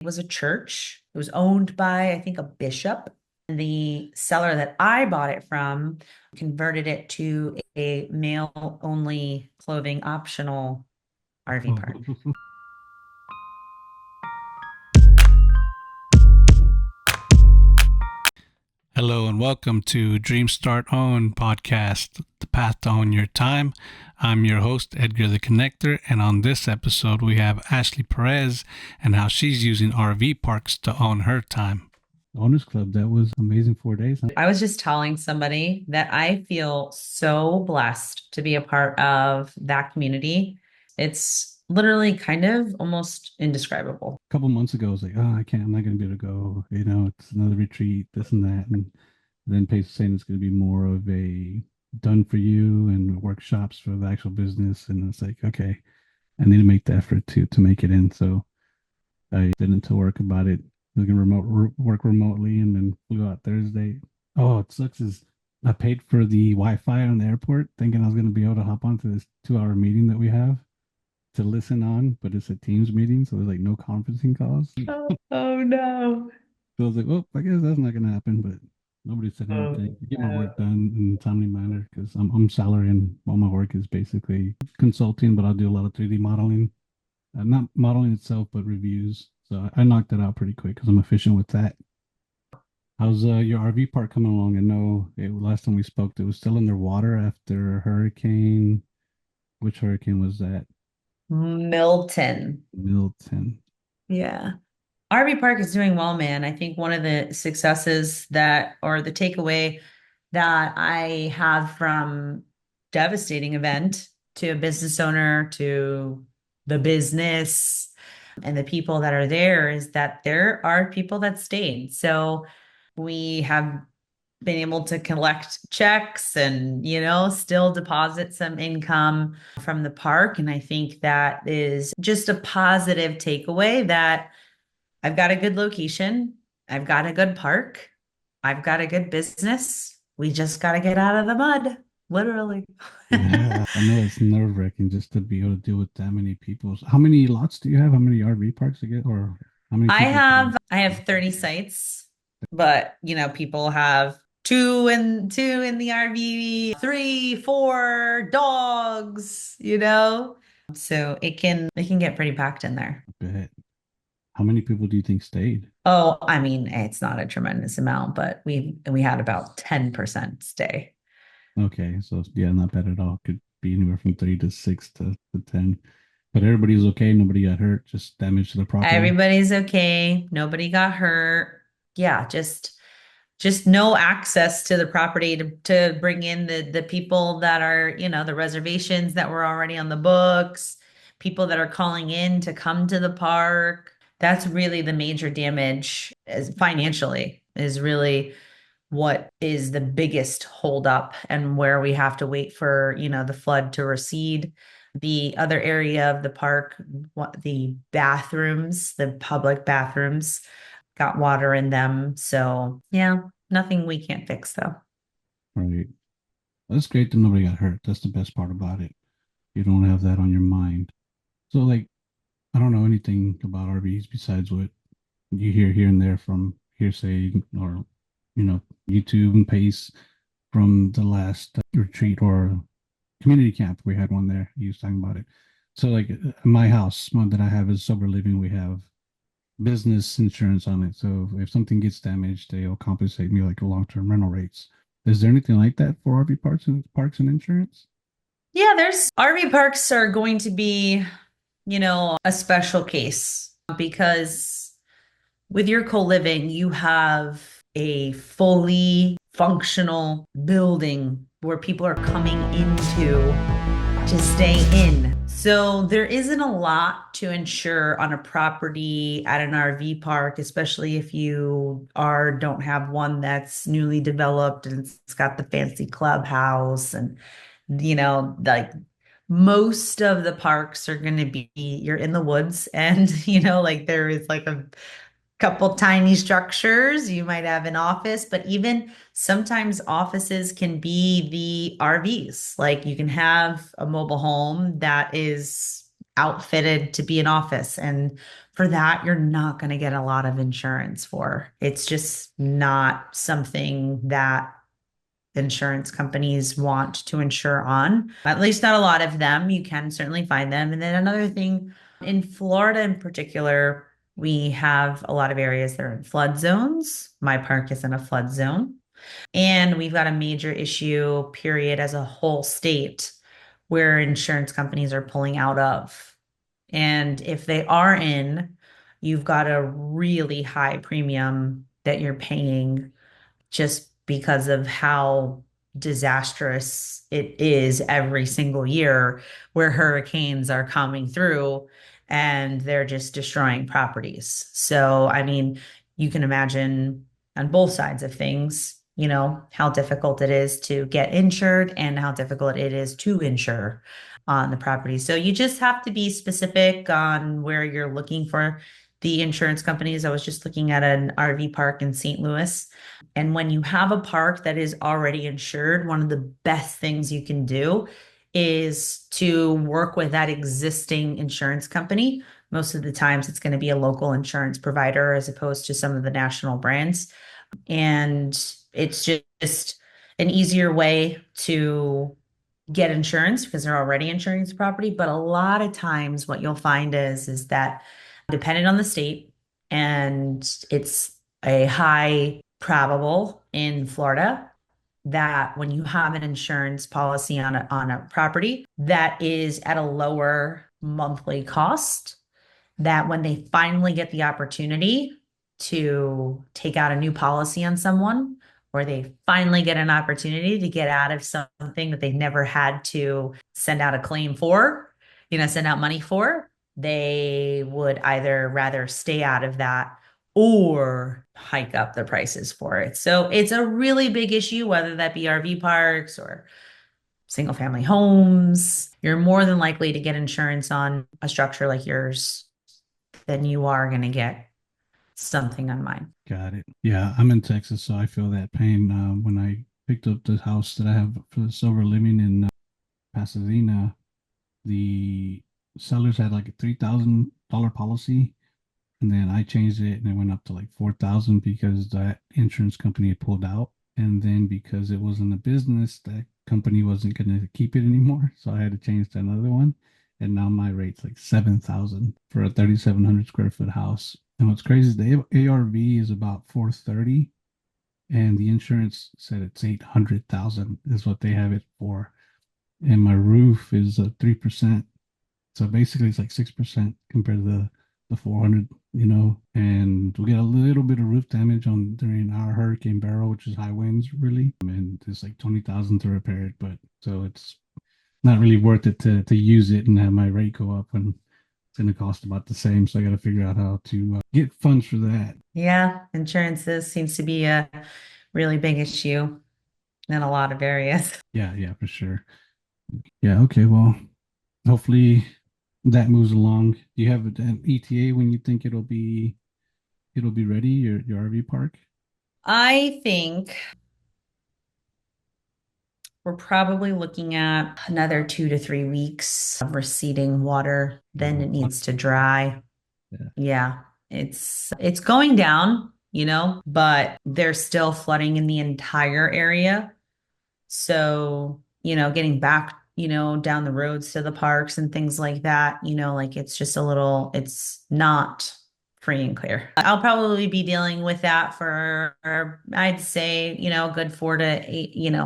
It was a church. It was owned by, I think, a bishop. The seller that I bought it from converted it to a male only clothing optional RV park. Hello and welcome to Dream Start Own podcast, the path to own your time. I'm your host, Edgar the Connector, and on this episode we have Ashley Perez and how she's using RV parks to own her time. Owners Club, that was amazing 4 days, huh? I was just telling somebody that I feel so blessed to be a part of that community. It's literally kind of almost indescribable. A couple months ago, I was like, oh, I'm not going to be able to go. It's another retreat, this and that. And then Pace was saying it's going to be more of a done for you and workshops for the actual business. And it's like, okay, I need to make the effort to make it in. So I didn't to work about it. I was going to work remotely and then flew out Thursday. Oh, it sucks is I paid for the Wi-Fi on the airport thinking I was going to be able to hop onto this 2-hour meeting that we have to listen on, but it's a Teams meeting, so there's like no conferencing calls. Oh no. So I was like, well, I guess that's not going to happen, but nobody said Oh, anything. Get my no. work done in a timely manner because I'm salary and all my work is basically consulting, but I'll do a lot of 3D modeling. Not modeling itself, but reviews. So I knocked that out pretty quick because I'm efficient with that. How's your RV park coming along? I know last time we spoke, it was still underwater after hurricane. Which hurricane was that? Milton. Milton. Yeah. RV Park is doing well, man. I think one of the successes that, or the takeaway that I have from devastating event to a business owner to the business and the people that are there is that there are people that stayed. So we have been able to collect checks and, still deposit some income from the park. And I think that is just a positive takeaway that I've got a good location. I've got a good park. I've got a good business. We just got to get out of the mud, literally. Yeah, I know it's nerve-wracking just to be able to deal with that many people. So how many lots do you have? How many RV parks you get, or how many I people have can? I have 30 sites, but people have two in the RV, three, four dogs. So it can get pretty packed in there. Bet. How many people do you think stayed? Oh, I mean, it's not a tremendous amount, but we had about 10% stay. Okay, so yeah, not bad at all. Could be anywhere from 3 to 6 to 10. But everybody's okay. Nobody got hurt. Just damage to the property. Everybody's okay. Nobody got hurt. Yeah, just no access to the property to bring in the people that are, the reservations that were already on the books, people that are calling in to come to the park. That's really the major damage as financially is really what is the biggest holdup and where we have to wait for, the flood to recede. The other area of the park, the bathrooms, the public bathrooms got water in them. So, yeah, nothing we can't fix though. Right. That's great that nobody got hurt. That's the best part about it. You don't have that on your mind. So, like, I don't know anything about RVs besides what you hear here and there from hearsay or, YouTube and Pace from the last retreat or community camp. We had one there. He was talking about it. So, like, my house, one that I have is sober living. We have business insurance on it. So, if something gets damaged, they'll compensate me like a long-term rental rates. Is there anything like that for RV parks and insurance? Yeah, there's RV parks are going to be, a special case because with your co-living, you have a fully functional building where people are coming into to stay in. So there isn't a lot to insure on a property at an RV park, especially if you are don't have one that's newly developed and it's got the fancy clubhouse and like most of the parks are going to be you're in the woods and like there is like a couple tiny structures. You might have an office, but even sometimes offices can be the RVs. Like you can have a mobile home that is outfitted to be an office. And for that, you're not going to get a lot of insurance for. It's just not something that insurance companies want to insure on. At least not a lot of them. You can certainly find them. And then another thing, in Florida in particular, we have a lot of areas that are in flood zones. My park is in a flood zone. And we've got a major issue, period, as a whole state where insurance companies are pulling out of. And if they are in, you've got a really high premium that you're paying just because of how disastrous it is every single year where hurricanes are coming through and they're just destroying properties. So, I mean, you can imagine on both sides of things, how difficult it is to get insured and how difficult it is to insure on the property. So you just have to be specific on where you're looking for the insurance companies. I was just looking at an RV park in St. Louis. And when you have a park that is already insured, one of the best things you can do is to work with that existing insurance company. Most of the times, it's going to be a local insurance provider as opposed to some of the national brands. And it's just an easier way to get insurance because they're already insuring the property. But a lot of times, what you'll find is that depending on the state, and it's a high probable in Florida that when you have an insurance policy on a property that is at a lower monthly cost, that when they finally get the opportunity to take out a new policy on someone, or they finally get an opportunity to get out of something that they've never had to send out a claim for, send out money for, they would either rather stay out of that or hike up the prices for it. So it's a really big issue, whether that be RV parks or single family homes. You're more than likely to get insurance on a structure like yours than you are going to get something on mine. Got it. Yeah, I'm in Texas, so I feel that pain. When I picked up the house that I have for the silver living in Pasadena, the sellers had like a $3,000 policy, and then I changed it and it went up to like 4,000 because that insurance company had pulled out. And then because it wasn't a business, that company wasn't going to keep it anymore. So I had to change to another one. And now my rate's like 7,000 for a 3,700 square foot house. And what's crazy is the ARV is about 430, and the insurance said it's 800,000 is what they have it for. And my roof is 3%. So basically it's like 6% compared to the 400, and we get a little bit of roof damage on during our Hurricane Barrel, which is high winds really. And it's like 20,000 to repair it, but so it's not really worth it to use it and have my rate go up when it's going to cost about the same. So I got to figure out how to get funds for that. Yeah, insurances seems to be a really big issue in a lot of areas. Yeah, for sure. Yeah, okay, well, hopefully that moves along. Do you have an ETA when you think it'll be ready, your RV park? I think we're probably looking at another 2 to 3 weeks of receding water. Then Oh, it needs to dry. yeah. Yeah, it's going down, but there's still flooding in the entire area. So, getting back, down the roads to the parks and things like that, like it's not free and clear. I'll probably be dealing with that for, I'd say, a good 4 to 8,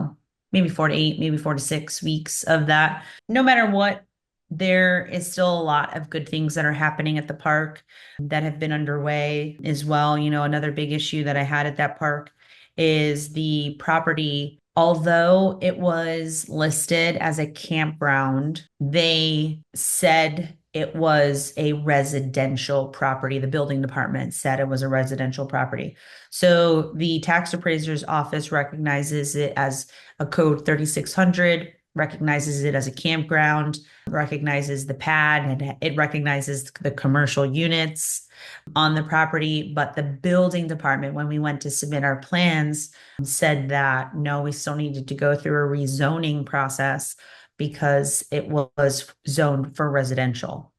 maybe 4 to 8, maybe 4 to 6 weeks of that. No matter what, there is still a lot of good things that are happening at the park that have been underway as well. Another big issue that I had at that park is the property. Although it was listed as a campground, they said it was a residential property. The building department said it was a residential property. So the tax appraiser's office recognizes it as a code 3600, recognizes it as a campground, recognizes the pad, and it recognizes the commercial units on the property. But the building department, when we went to submit our plans, said that no, we still needed to go through a rezoning process because it was zoned for residential.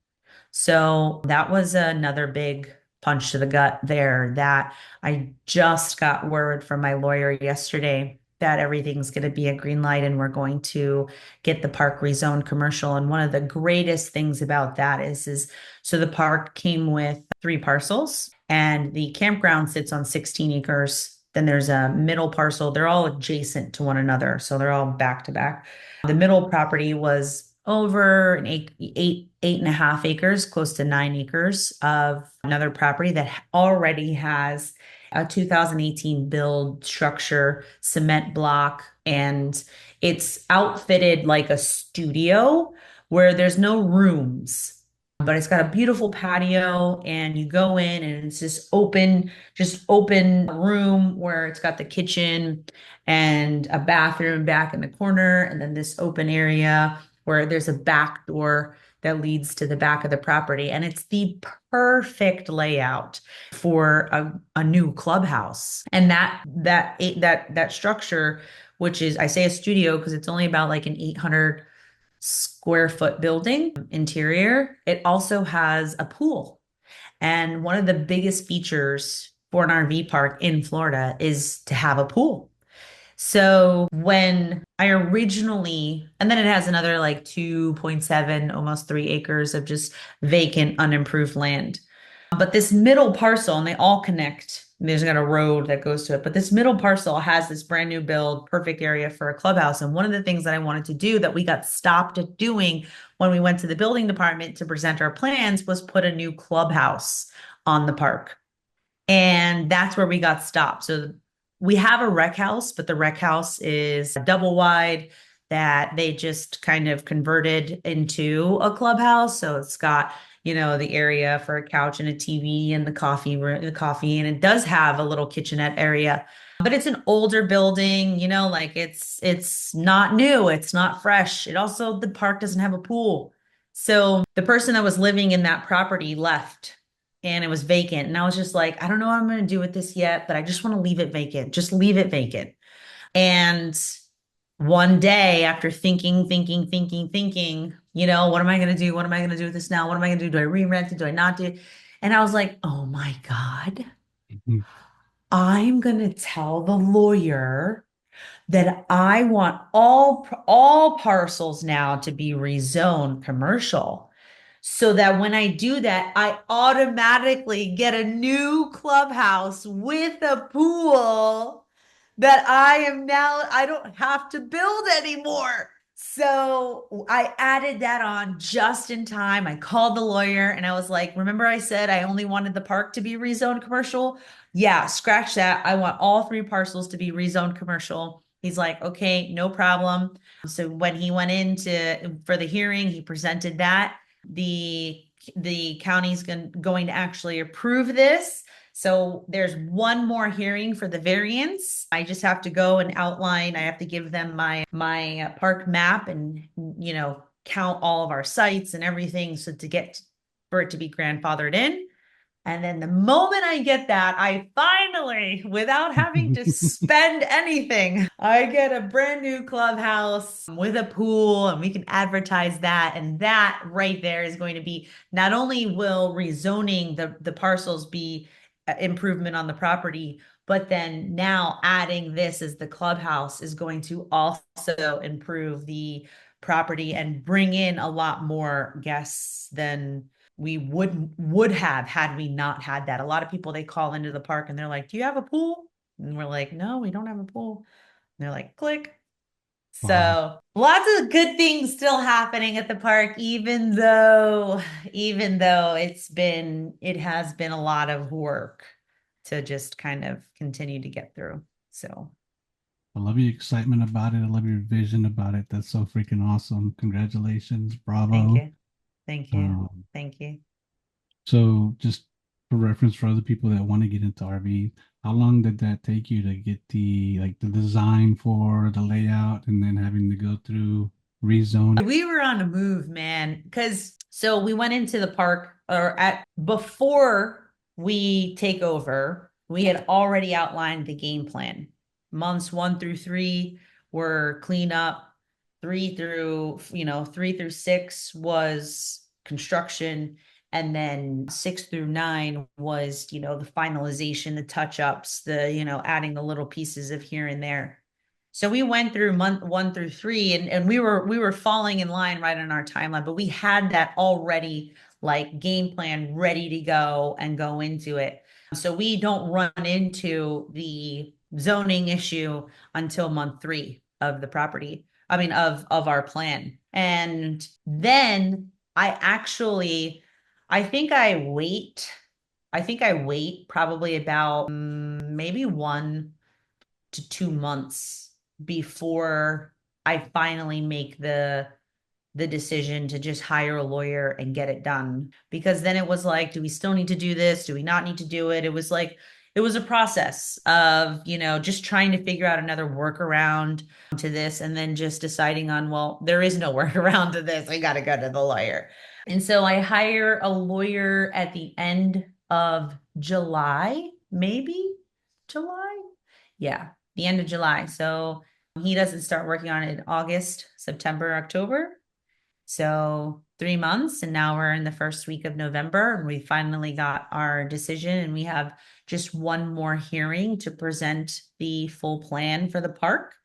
So that was another big punch to the gut there that I just got word from my lawyer yesterday that everything's going to be a green light and we're going to get the park rezoned commercial. And one of the greatest things about that is so the park came with three parcels and the campground sits on 16 acres. Then there's a middle parcel. They're all adjacent to one another. So they're all back to back. The middle property was over an eight and a half acres, close to 9 acres of another property that already has a 2018 build structure, cement block, and it's outfitted like a studio where there's no rooms. But it's got a beautiful patio, and you go in, and it's just open room where it's got the kitchen and a bathroom back in the corner, and then this open area where there's a back door that leads to the back of the property. And it's the perfect layout for a new clubhouse. And that structure, which is I say a studio because it's only about like an 800 square foot building interior, it also has a pool. And one of the biggest features for an RV park in Florida is to have a pool. So when I originally, and then it has another like 2.7, almost 3 acres of just vacant, unimproved land. But this middle parcel, and they all connect. There's got a road that goes to it. But this middle parcel has this brand new build, perfect area for a clubhouse. And one of the things that I wanted to do that we got stopped at doing when we went to the building department to present our plans was put a new clubhouse on the park. And that's where we got stopped. So we have a rec house, but the rec house is double wide that they just kind of converted into a clubhouse. So it's got, the area for a couch and a TV and the coffee room, the coffee, and it does have a little kitchenette area. But it's an older building, like it's not new, it's not fresh. It also the park doesn't have a pool. So the person that was living in that property left and it was vacant. And I was just like, I don't know what I'm going to do with this yet, but I just want to leave it vacant. Just leave it vacant. And one day after thinking, what am I going to do? What am I going to do with this now? What am I going to do? Do I re-rent it? Do I not do it? And I was like, oh my God, Mhm. I'm going to tell the lawyer that I want all parcels now to be rezoned commercial. So that when I do that, I automatically get a new clubhouse with a pool that I don't have to build anymore. So I added that on just in time. I called the lawyer and I was like, remember I said I only wanted the park to be rezoned commercial? Yeah, scratch that. I want all three parcels to be rezoned commercial. He's like, okay, no problem. So when he went into for the hearing, he presented that. The the county's going to actually approve this. So there's one more hearing for the variance. I just have to go and outline. I have to give them my park map and count all of our sites and everything so to get for it to be grandfathered in. And then the moment I get that, I finally, without having to spend anything, I get a brand new clubhouse with a pool and we can advertise that. And that right there is going to be not only will rezoning the parcels be improvement on the property, but then now adding this as the clubhouse is going to also improve the property and bring in a lot more guests than we would have had we not had that. A lot of people they call into the park and they're like, "Do you have a pool?" And we're like, "No, we don't have a pool." And they're like, "Click." Wow. So lots of good things still happening at the park, even though it has been a lot of work to just kind of continue to get through. So I love your excitement about it. I love your vision about it. That's so freaking awesome. Congratulations. thank Bravo. you. Thank you. Um, Thank you. so just for reference for other people that want to get into RV, how long did that take you to get the design for the layout and then having to go through rezone? We were on a move, man, because so we went into the park or at before we take over, we had already outlined the game plan. Months 1 through 3 were cleanup, 3 through 6 was construction, And then 6 through 9 was, the finalization, the touch ups, adding the little pieces of here and there. So we went through month 1 through 3, and we were falling in line right on our timeline, but we had that already, like, game plan ready to go and go into it. So we don't run into the zoning issue until month 3 of the property. I mean, of our plan. And then I think I wait probably about maybe 1 to 2 months before I finally make the decision to just hire a lawyer and get it done. Because then it was like, do we still need to do this? Do we not need to do it? It was like, it was a process of, just trying to figure out another workaround to this, and then just deciding on, well, there is no workaround to this. I got to go to the lawyer. And so I hire a lawyer at the end of July, maybe July. Yeah, the end of July. So he doesn't start working on it in August, September, October. So 3 months, and now we're in the first week of November, and we finally got our decision, and we have just one more hearing to present the full plan for the park.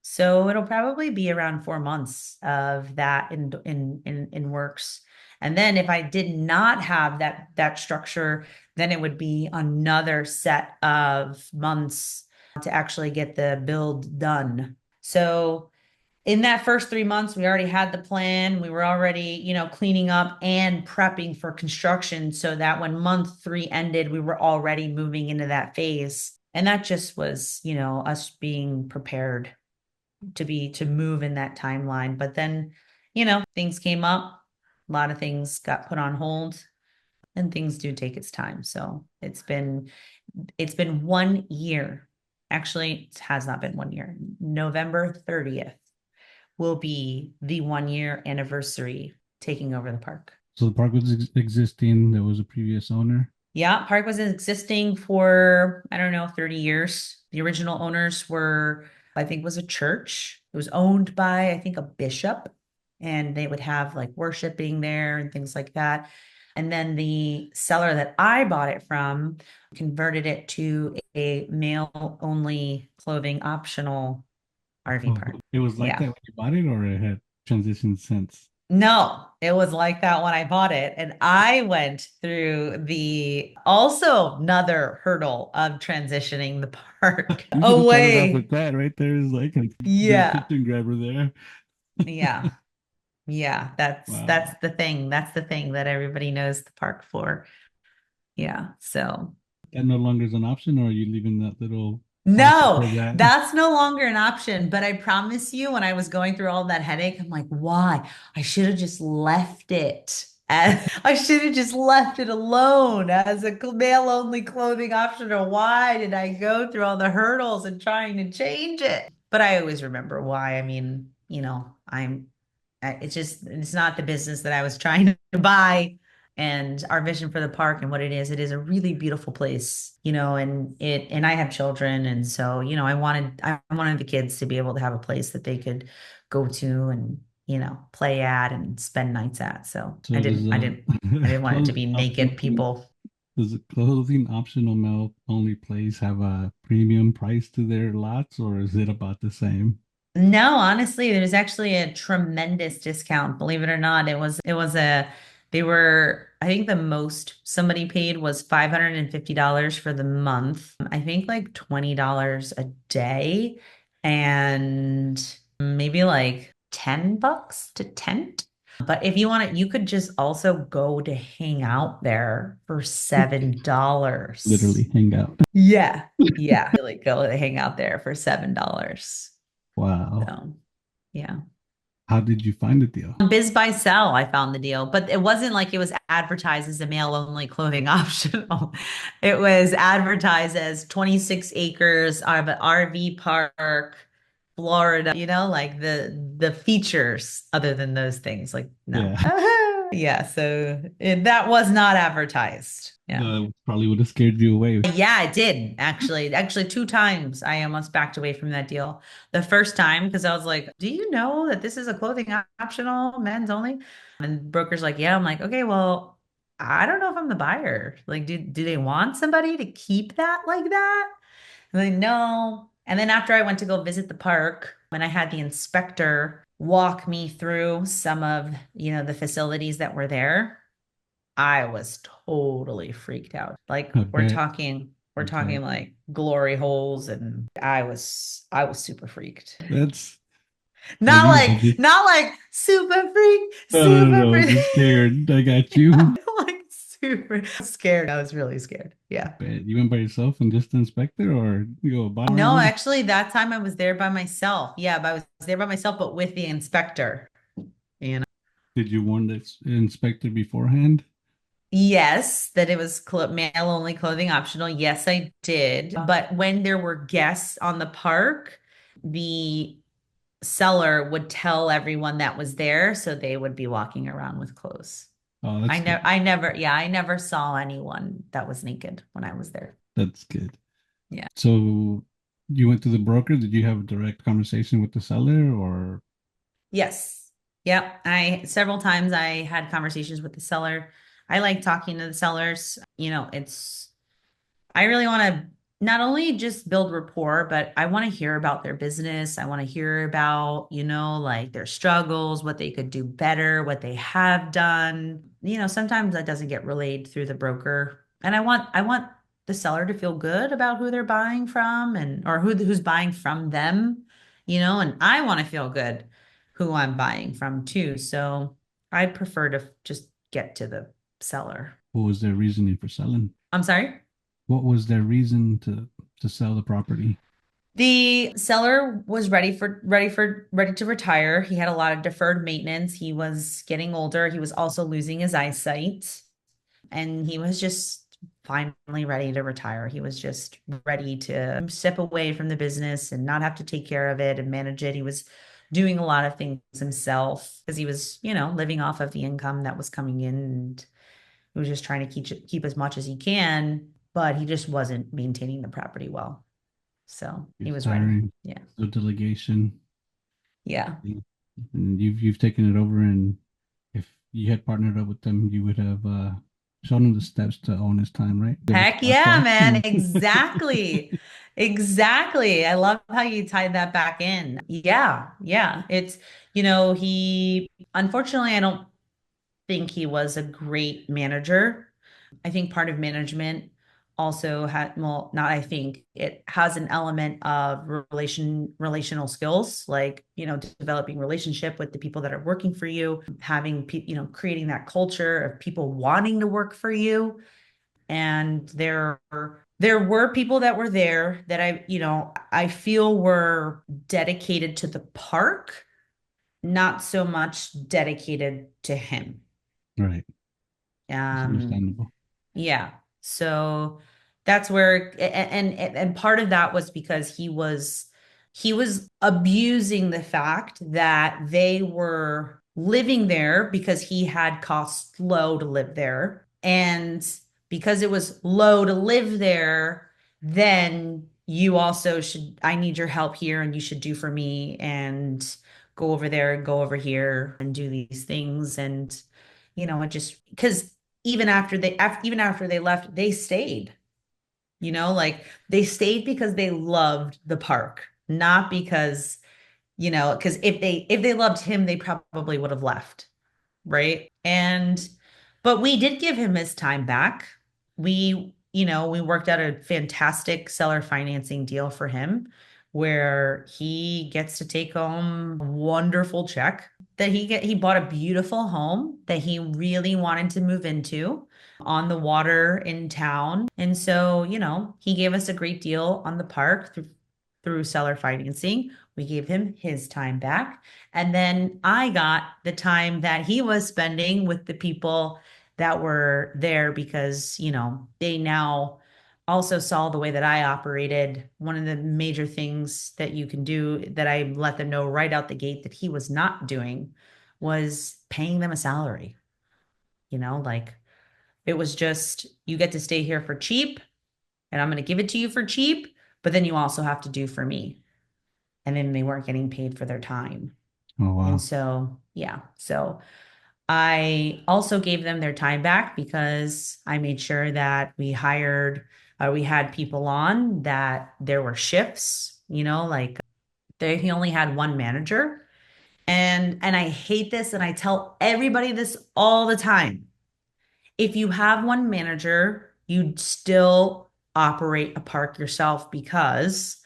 So it'll probably be around 4 months of that in works. And then if I did not have that structure, then it would be another set of months to actually get the build done. So in that first 3 months, we already had the plan. We were already, cleaning up and prepping for construction so that when month 3 ended, we were already moving into that phase. And that just was, us being prepared to move in that timeline. But then, things came up, a lot of things got put on hold, and things do take its time. So it's been 1 year. Actually, it has not been 1 year. November 30th will be the 1 year anniversary taking over the park. So the park was existing. There was a previous owner. Yeah, park was existing for, I don't know, 30 years. The original owners were, I think, was a church. It was owned by, I think, a bishop, and they would have like worshiping there and things like that. And then the seller that I bought it from converted it to a male only clothing optional RV Oh, park. it was like Yeah. that when you bought it, or it had transitioned since? No, it was like that when I bought it. And I went through the also another hurdle of transitioning the park You should have started off with away. that right there. Is like the Yeah. attention grabber there. Yeah. Yeah. That's Wow. the thing. That's the thing that everybody knows the park for. Yeah. So That no longer is an option, or are you leaving that little parcel no, for that? that's no longer an option. But I promise you, when I was going through all that headache, I'm like, why? I should have just left it. I should have just left it alone as a male-only clothing option. Or why did I go through all the hurdles and trying to change it? But I always remember why. I mean, it's not the business that I was trying to buy, and our vision for the park and what it is a really beautiful place, and I have children, and so, I wanted the kids to be able to have a place that they could go to and, play at and spend nights at. So I So does didn't I the didn't I didn't want it to clothing be naked optional people. does the clothing optional male only place have a premium price to their lots, or is it about the same? No, honestly, there's actually a tremendous discount. Believe it or not, they were, I think the most somebody paid was $550 for the month. I think like $20 a day, and maybe like $10 to tent. But if you want it, you could just also go to hang out there for $7. Literally hang out. Yeah. Yeah. Really go to hang out there for $7. Wow. So, yeah. How did you find the deal? Biz by Sell, I found the deal, but it wasn't like it was advertised as a male only clothing optional. It was advertised as 26 acres of an RV park, Florida, like the features other than those things. Like, no. Yeah, Yeah, so that was not advertised. Yeah. probably would have scared you away. Yeah, it did actually. Actually, 2 times I almost backed away from that deal. The first time, because I was like, "Do you know that this is a clothing optional, men's only?" And broker's like, "Yeah." I'm like, "Okay, well." I don't know if I'm the buyer. Like, do they want somebody to keep that like that? I'm like, no. And then after I went to go visit the park and I had the inspector walk me through some of, the facilities that were there, I was totally freaked out. Like I we're bet. talking, I we're bet. talking like glory holes, and I was super freaked. That's have Not you like, have you not like super freak, no no super no freak. just scared. I got you. Like super scared. I was really scared. I Yeah. bet. You went by yourself and just inspected or you go buy No, one? actually, that time I was there by myself. Yeah, but I was there by myself, but with the inspector. You know, Did you warn the inspector beforehand? yes, that it was male only clothing optional. Yes, I did. But when there were guests on the park, the seller would tell everyone that was there, so they would be walking around with clothes. Oh, that's good. I never saw anyone that was naked when I was there. That's good. Yeah. So you went to the broker. Did you have a direct conversation with the seller or Yes. Yep. I several times I had conversations with the seller. I like talking to the sellers. I really want to not only just build rapport, but I want to hear about their business. I want to hear about, like their struggles, what they could do better, what they have done. Sometimes that doesn't get relayed through the broker. And I want the seller to feel good about who they're buying from and or who's buying from them, and I want to feel good who I'm buying from too. So I prefer to just get to the seller. what was their reasoning for selling? I'm sorry. What was their reason to sell the property? The seller was ready to retire. He had a lot of deferred maintenance. He was getting older. He was also losing his eyesight, and he was just finally ready to retire. He was just ready to step away from the business and not have to take care of it and manage it. He was doing a lot of things himself because he was, living off of the income that was coming in, and he was just trying to keep as much as he can, but he just wasn't maintaining the property well. So he It's was ready. tiring. Yeah. The delegation. Yeah. And you've taken it over, and if you had partnered up with them, you would have shown him the steps to own his time, right? There was Heck a yeah, podcast. man. Exactly. Exactly. I love how you tied that back in. Yeah. Yeah. He unfortunately, I don't think he was a great manager. I think part of management also had, well, not I think it has an element of relational skills, like, developing relationship with the people that are working for you, having, creating that culture of people wanting to work for you. And there were people that were there that I feel were dedicated to the park, not so much dedicated to him. Right. It's Um, understandable. yeah. So that's where and part of that was because he was abusing the fact that they were living there because he had cost low to live there. And because it was low to live there, then you also I need your help here and you should do for me and go over there and go over here and do these things. And it just because even after they left, they stayed. Like they stayed because they loved the park, not because, because if they loved him, they probably would have left, right? But we did give him his time back. We worked out a fantastic seller financing deal for him where he gets to take home a wonderful check that he bought a beautiful home that he really wanted to move into on the water in town. And so, he gave us a great deal on the park through seller financing. We gave him his time back. And then I got the time that he was spending with the people that were there because, they now also saw the way that I operated. One of the major things that you can do that I let them know right out the gate that he was not doing was paying them a salary. Like it was just, you get to stay here for cheap and I'm going to give it to you for cheap, but then you also have to do for me. And then they weren't getting paid for their time. Oh And wow. so, yeah. So I also gave them their time back because I made sure that we had people on that there were shifts, like he only had one manager. And I hate this and I tell everybody this all the time. If you have one manager, you'd still operate a park yourself because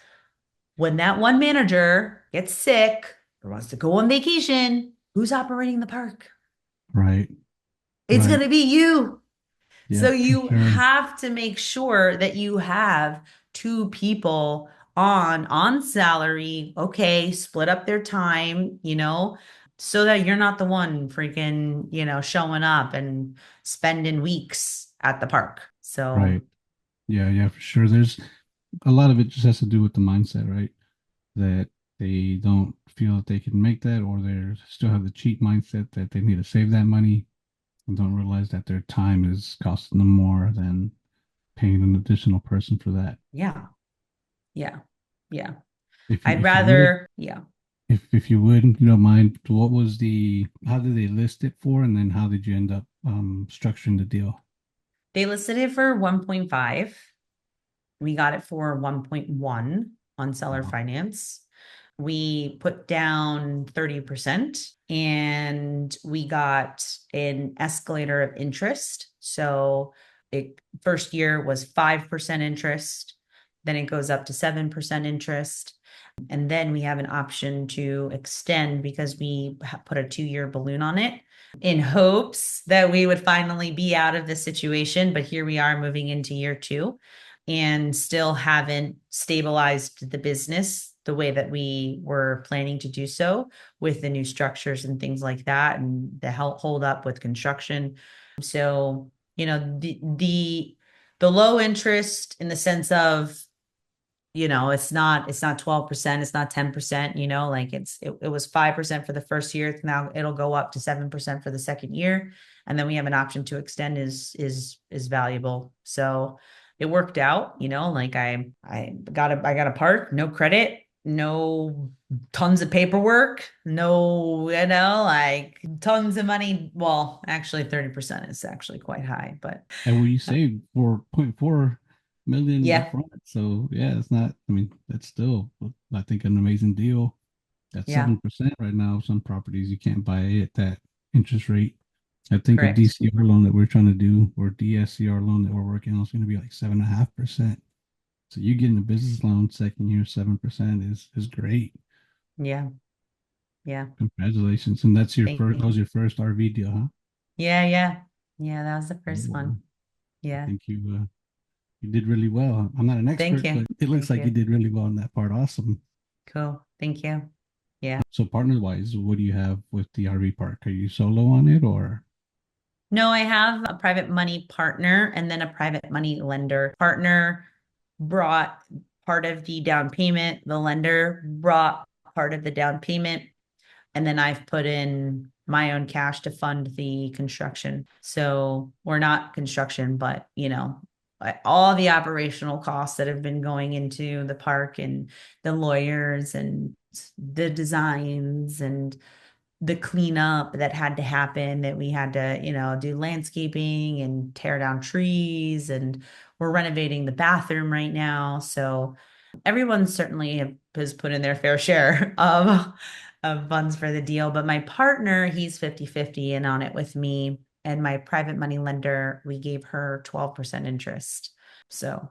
when that one manager gets sick or wants to go on vacation, who's operating the park? Right. It's going Right. to be you. So Yeah, for you sure. have to make sure that you have two people on salary, okay, split up their time, so that you're not the one freaking, showing up and spending weeks at the park. Right. So, Yeah, yeah, for sure. There's a lot of it just has to do with the mindset, right? That they don't feel that they can make that, or they still have the cheap mindset that they need to save that money and don't realize that their time is costing them more than paying an additional person for that. yeah, yeah, yeah. If you I'd if you would rather, yeah. if you would, if you don't mind, what was the how did they list it for, and then how did you end up structuring the deal? They listed it for 1.5. We got it for 1.1 on seller Wow. finance. We put down 30% and we got an escalator of interest. So first year was 5% interest, then it goes up to 7% interest. And then we have an option to extend because we put a 2-year balloon on it in hopes that we would finally be out of this situation. But here we are moving into year two and still haven't stabilized the business the way that we were planning to do so with the new structures and things like that and the hold up with construction. So, the low interest in the sense of it's not 12%, it's not 10%, like it was 5% for the first year. Now it'll go up to 7% for the second year. And then we have an option to extend is valuable. So it worked out, like I got a park, no credit, no tons of paperwork, no, like tons of money. Well, actually 30% is actually quite high, but And we saved 4.4 million yeah, upfront. So yeah, it's not, I mean, that's still, I think, an amazing deal. That's yeah, 7% right now. Some properties you can't buy it at that interest rate. I think a correct. DCR loan that we're trying to do, or DSCR loan that we're working on, is going to be like 7.5%. So you getting a business loan second year 7% is great. Yeah, yeah. Congratulations. And that's your Thank first, that was you. your first RV deal, huh? Yeah, yeah. Yeah, that was the Oh, first wow. one. I Yeah. think you did really well. I'm not an Thank expert, you. but it looks Thank like you you. did really well in that part. Awesome. Cool. Thank you. Yeah. So partner wise, what do you have with the RV park? Are you solo on it or? No, I have a private money partner and then a private money lender. Partner brought part of the down payment. The lender brought part of the down payment. And then I've put in my own cash to fund the construction. So we're not construction, but all the operational costs that have been going into the park and the lawyers and the designs and the cleanup that had to happen that we had to, do landscaping and tear down trees and we're renovating the bathroom right now. So everyone certainly has put in their fair share of funds for the deal, but my partner, he's 50-50 in on it with me and my private money lender, we gave her 12% interest. So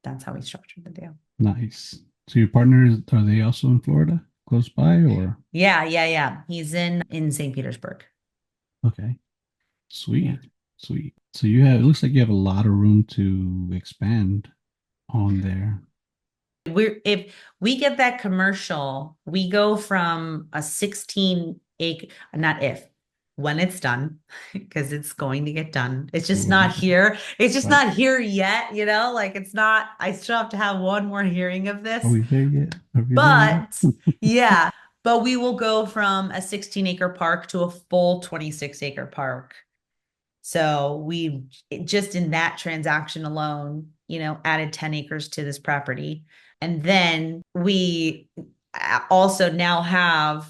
that's how we structured the deal. Nice. So your partners, are they also in Florida, close by or? Yeah, yeah, yeah. He's in St. Petersburg. Okay. Yeah. Sweet. Sweet. So you have, it looks like you have a lot of room to expand on there. If we get that commercial, we go from a 16 acre, not if, when it's done, because it's going to get done. It's It just will not get done. here. It's just Right. not here yet, like it's not, I still have to have one more hearing of Are this. we there yet? Are we there yet? But yeah, but we will go from a 16-acre park to a full 26-acre park. So we just in that transaction alone, added 10 acres to this property. And then we also now have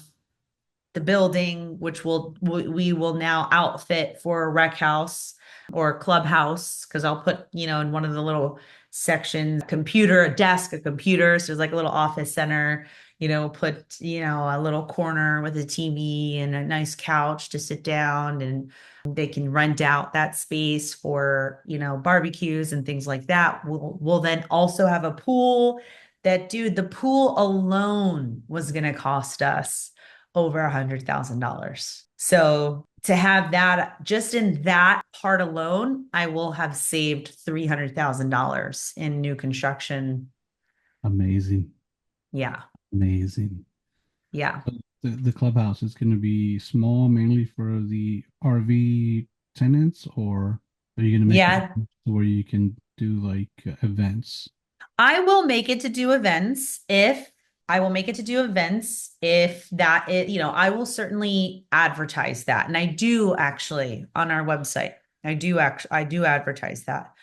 the building, which we will now outfit for a rec house or clubhouse, because I'll put, in one of the little sections, computer, a desk, a computer. So there's like a little office center, put, a little corner with a TV and a nice couch to sit down, and they can rent out that space for, barbecues and things like that. We'll then also have a pool that, dude, the pool alone was going to cost us over $100,000. So to have that, just in that part alone, I will have saved $300,000 in new construction. Amazing. Yeah. Amazing. Yeah. So the clubhouse is going to be small, mainly for the RV tenants, or are you going to make it Yeah. where you can do like events? I will make it to do events if I will make it to do events if that it, I will certainly advertise that. And I do actually on our website. I do advertise that.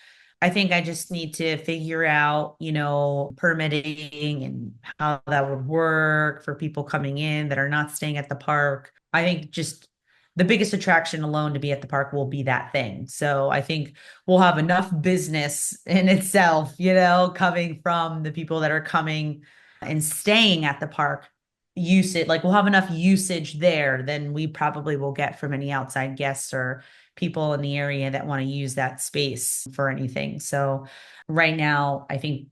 I think I just need to figure out, permitting and how that would work for people coming in that are not staying at the park. I think just the biggest attraction alone to be at the park will be that thing. So I think we'll have enough business in itself, coming from the people that are coming and staying at the park. Use it like we'll have enough usage there than we probably will get from any outside guests or people in the area that want to use that space for anything. So right now, I think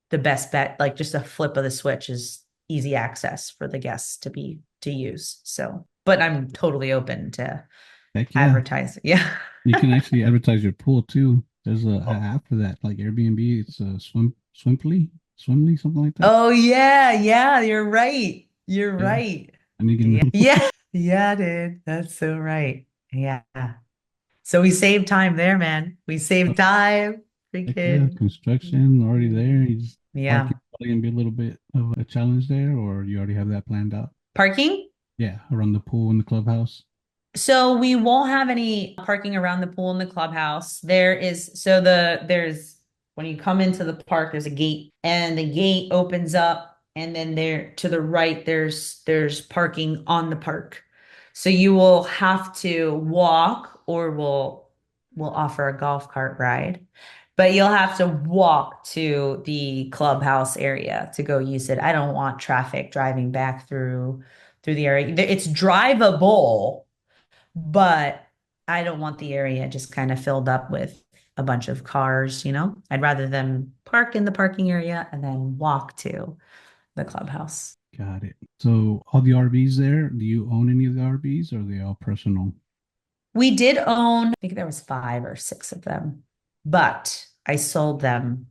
the best bet, like just a flip of the switch, is easy access for the guests to use. So, but I'm totally open to Heck yeah. advertise. Yeah. You can actually advertise your pool too. There's a app for that, like Airbnb. It's a Swimly, something like that. Oh yeah, yeah, you're right. You're Yeah. right. And you Yeah. can, Yeah. Yeah, dude. That's so right. Yeah. So we save time there, man. We save time. heck yeah, Freaking. construction already there. You just parking Yeah. probably gonna be a little bit of a challenge there, or you already have that planned out. Parking? Yeah, around the pool and the clubhouse. So we won't have any parking around the pool in the clubhouse. There's when you come into the park, there's a gate and the gate opens up, and then there to the right, there's parking on the park. So you will have to walk, or we'll offer a golf cart ride. But you'll have to walk to the clubhouse area to go use it. I don't want traffic driving back through the area. It's drivable, but I don't want the area just kind of filled up with a bunch of cars. I'd rather them park in the parking area and then walk to the clubhouse. Got it. So all the RVs there, do you own any of the RVs, or are they all personal? We did own, I think there was 5 or 6 of them, but I sold them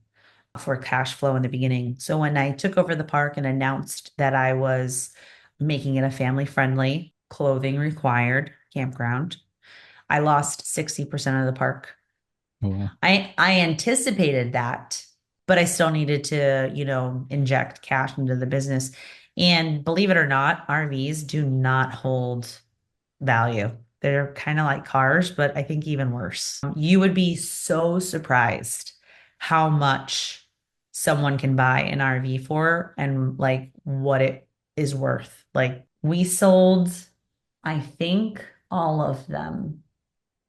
for cash flow in the beginning. So when I took over the park and announced that I was making it a family friendly, clothing required campground, I lost 60% of the park. Oh wow. I anticipated that, but I still needed to, inject cash into the business. And believe it or not, RVs do not hold value. They're kind of like cars, but I think even worse. You would be so surprised how much someone can buy an RV for and like what it is worth. Like we sold, I think, all of them,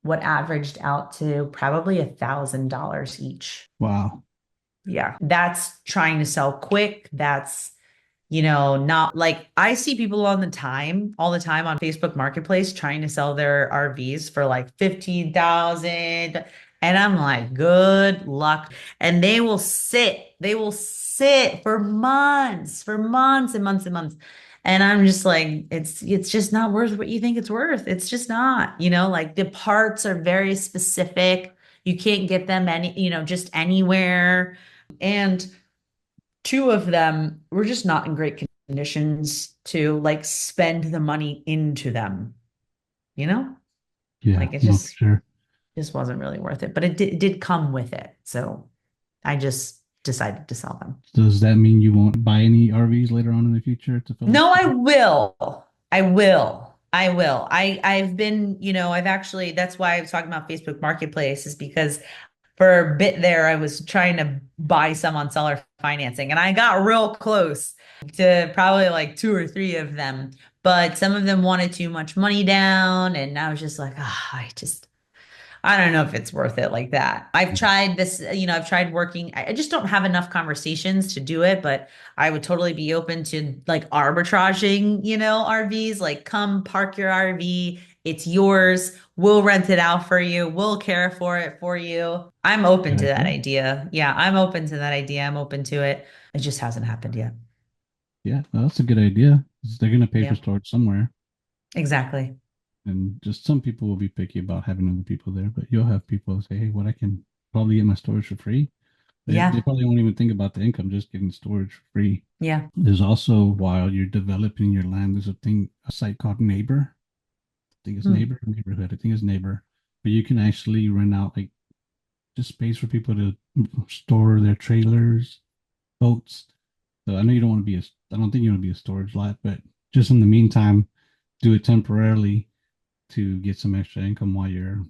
what averaged out to probably $1,000 each. Wow. Yeah. That's trying to sell quick. That's, not like I see people all the time on Facebook Marketplace trying to sell their RVs for like 15,000. And I'm like, good luck. And they will sit for months and months and months. And I'm just like, it's just not worth what you think it's worth. It's just not, like the parts are very specific. You can't get them just anywhere. And 2 of them were just not in great conditions to like spend the money into them, you know? Yeah, Like it no, for sure. just wasn't really worth it, but it did come with it. So I just decided to sell them. Does that mean you won't buy any RVs later on in the future to fill up? No, I will. I will. I will. I've been, I've actually, that's why I was talking about Facebook Marketplace, is because for a bit there, I was trying to buy some on seller financing, and I got real close to probably like 2 or 3 of them. but some of them wanted too much money down. And I was just like, I don't know if it's worth it like that. I've tried this, I've tried working. I just don't have enough conversations to do it, but I would totally be open to like arbitraging, RVs, like come park your RV. It's yours. We'll rent it out for you. We'll care for it for you. I'm open Good to that idea. idea. Yeah, I'm open to that idea. I'm open to it. It just hasn't happened yet. Yeah, well, that's a good idea. 'Cause they're gonna pay for Yeah, storage somewhere, exactly. and just some people will be picky about having other people there, but you'll have people say, "Hey, what I can probably get my storage for free." They Yeah, probably won't even think about the income, just getting storage for free. yeah. There's also while you're developing your land, there's a site called Neighbor. I think it's Hmm. Neighbor, Neighborhood. I think it's Neighbor, but you can actually rent out like just space for people to store their trailers, boats. So I know you don't want to be I don't think you want to be a storage lot, but just in the meantime, do it temporarily to get some extra income while you're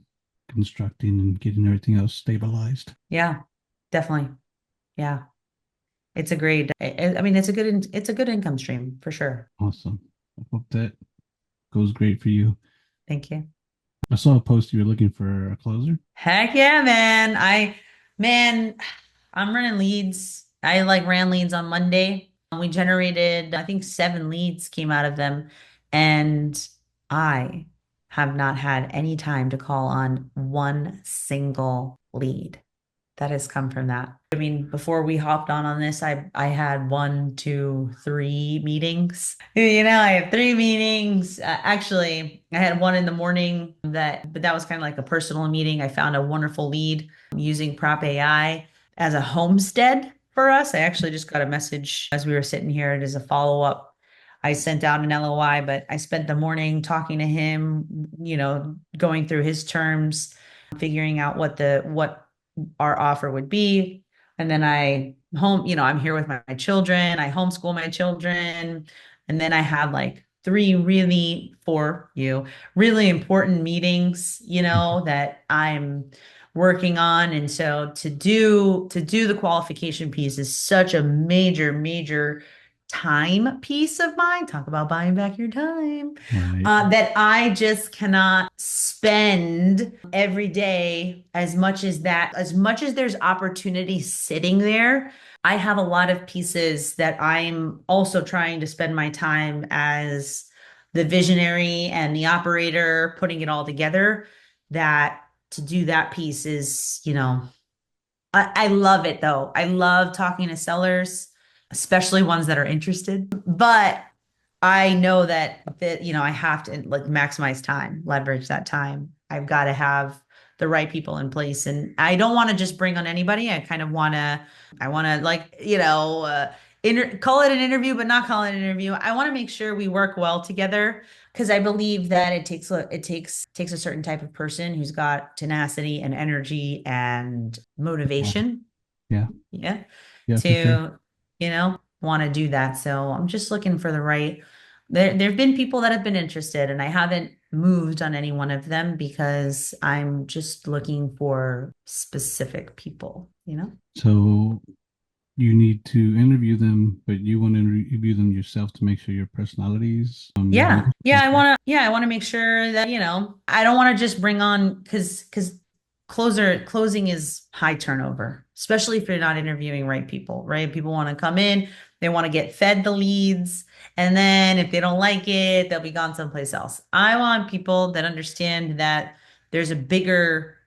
constructing and getting everything else stabilized. Yeah, definitely. Yeah. It's a great, I mean, it's a good income stream for sure. Awesome. I hope that goes great for you. Thank you. I saw a post you were looking for a closer. Heck yeah, man. Man, I'm running leads. I like ran leads on Monday. We generated, I think 7 leads came out of them. And I have not had any time to call on one single lead that has come from that. I mean, before we hopped on this, I had 1, 2, 3 meetings. I have 3 meetings. Actually, I had one in the morning but that was kind of like a personal meeting. I found a wonderful lead using Prop AI as a homestead for us. I actually just got a message as we were sitting here. It is a follow-up. I sent out an LOI, but I spent the morning talking to him, going through his terms, figuring out what our offer would be. And then I'm here with my children. I homeschool my children. And then I have like really important meetings, that I'm working on. And so to do the qualification piece is such a major, major time piece of mine. Talk about buying back your time. Right. That I just cannot spend every day as much as there's opportunity sitting there. I have a lot of pieces that I'm also trying to spend my time as the visionary and the operator, putting it all together. That to do that piece is, I love it though. I love talking to sellers, especially ones that are interested. But I know that I have to like maximize time, leverage that time. I've got to have the right people in place. And I don't want to just bring on anybody. I want to like, call it an interview, but not call it an interview. I want to make sure we work well together because I believe that it takes a certain type of person who's got tenacity and energy and Yeah. motivation. Yeah. Yeah. Yeah, for sure. To, want to do that. So I'm just looking for the right. There've been people that have been interested, and I haven't moved on any one of them because I'm just looking for specific people. So you need to interview them, but you want to interview them yourself to make sure your personalities Yeah. mesh. Yeah, Okay. I want to make sure that, I don't want to just bring on because closing is high turnover, especially if you're not interviewing right people, right? People want to come in, they want to get fed the leads, and then if they don't like it, they'll be gone someplace else. I want people that understand that there's a bigger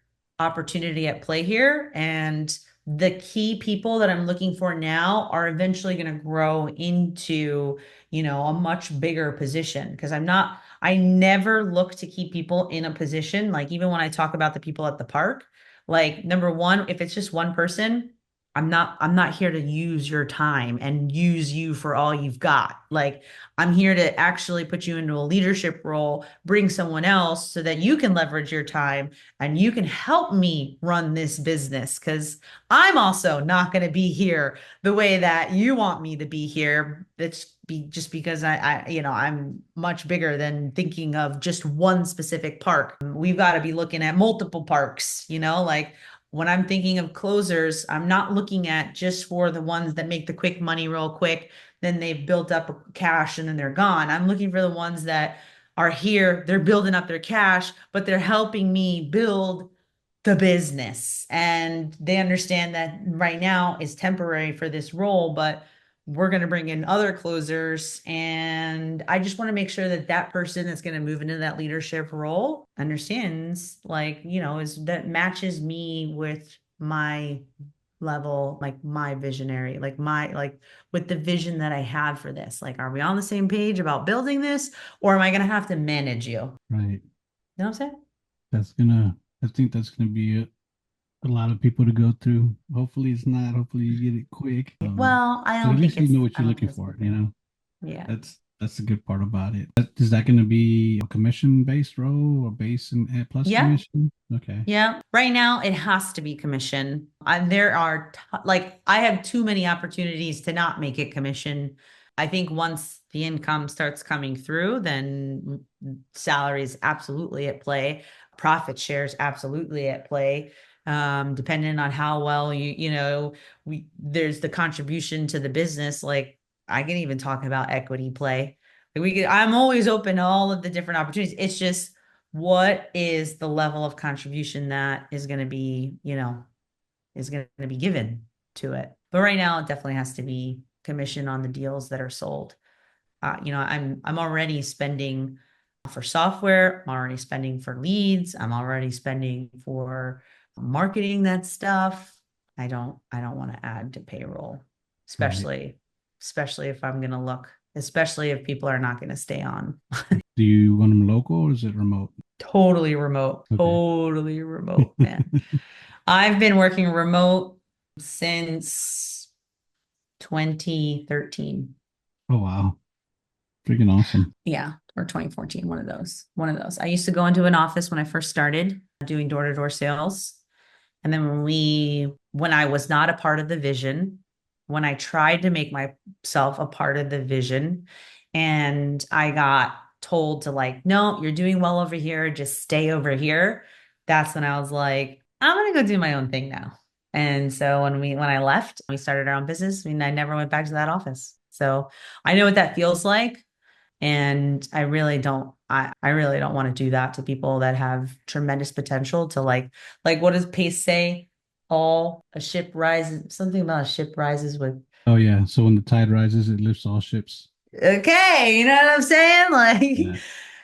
opportunity at play here, and the key people that I'm looking for now are eventually going to grow into a much bigger position because I never look to keep people in a position. Like even when I talk about the people at the park, like number one, if it's just one person, I'm not here to use your time and use you for all you've got. Like I'm here to actually put you into a leadership role, bring someone else so that you can leverage your time and you can help me run this business because I'm also not going to be here the way that you want me to be here. Just because I'm much bigger than thinking of just one specific park. We've got to be looking at multiple parks, like when I'm thinking of closers, I'm not looking at just for the ones that make the quick money real quick, then they've built up cash and then they're gone. I'm looking for the ones that are here, they're building up their cash, but they're helping me build the business. And they understand that right now is temporary for this role, but we're going to bring in other closers. And I just want to make sure that that person that's going to move into that leadership role understands, like, is that matches me with my level, like my visionary, like with the vision that I have for this. Like, are we on the same page about building this, or am I going to have to manage you? You Right. know what I'm saying? That's gonna, I think that's gonna be a lot of people to go through. Hopefully it's not. Hopefully you get it quick. Well, I But at don't think least you it's, know what I you're don't looking think it's for, like you that. know? Yeah. That's the good part about it. Is that gonna be a commission based role or base and plus Yeah. commission? Okay. Yeah. Right now, it has to be commission. There are like I have too many opportunities to not make it commission. I think once the income starts coming through, then salary is absolutely at play. Profit shares absolutely at play. Depending on how well there's the contribution to the business. Like I can even talk about equity play. I'm always open to all of the different opportunities. It's just what is the level of contribution that is going to be, is going to be given to it. But right now, it definitely has to be commission on the deals that are sold. I'm already spending for software. I'm already spending for leads. I'm already spending for marketing that stuff. I don't want to add to payroll, Right. especially if I'm going to look, especially if people are not going to stay on. Do you want them local or is it remote? Okay. Totally remote, man. I've been working remote since 2013. Oh wow. Freaking awesome. Yeah, or 2014, one of those. One of those. I used to go into an office when I first started doing door-to-door sales. And then when I was not a part of the vision, when I tried to make myself a part of the vision, and I got told to like, no, you're doing well over here, just stay over here. That's when I was like, I'm gonna go do my own thing now. And so when I left, we started our own business. I mean, I never went back to that office. So I know what that feels like. And I really don't want to do that to people that have tremendous potential to like what does Pace say? All a ship rises, something about a ship rises with, Oh yeah. So when the tide rises, it lifts all ships. okay, you know what I'm saying? Like,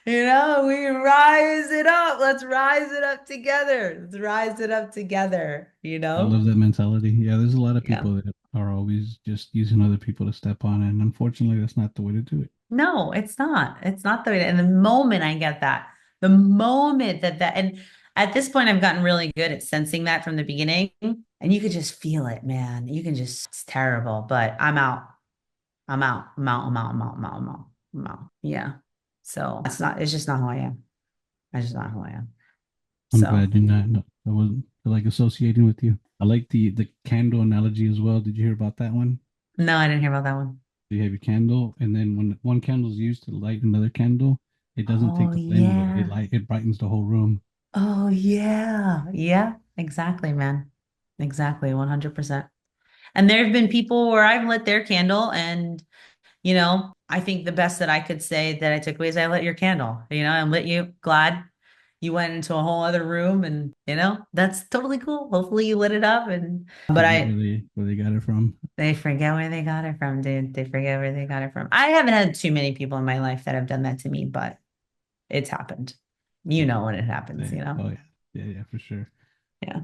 Yeah. we rise it up. Let's rise it up together. Let's rise it up together, you I know? love that mentality. Yeah, there's a lot of Yeah. people that are always just using other people to step on, and unfortunately, that's not the way to do it. No, it's not. It's not the way. And the moment I get that, the moment and at this point, I've gotten really good at sensing that from the beginning, and you could just feel it, man. You can just, it's terrible, but I'm out. I'm out. I'm out. I'm out. I'm out. I'm out. I'm out. I'm out. Yeah. So it's just not who I am. That's just not who I am. I'm So glad you're not. No, I wasn't like associating with you. I like the candle analogy as well. Did you hear about that one? no, I didn't hear about that one. You have your candle, and then when one candle is used to light another candle, it doesn't take Oh, the flame away. yeah. It brightens the whole room. Oh, yeah. Yeah, exactly, man. Exactly. 100%. And there have been people where I've lit their candle and I think the best that I could say that I took away is I lit your candle, and lit you. Glad you went into a whole other room and, that's totally cool. Hopefully you lit it up but Forget where they got it from. they forget where they got it from, dude. They forget where they got it from. I haven't had too many people in my life that have done that to me, but it's happened. You Yeah. know when it happens, Yeah. Oh yeah. Yeah, yeah, for sure. Yeah.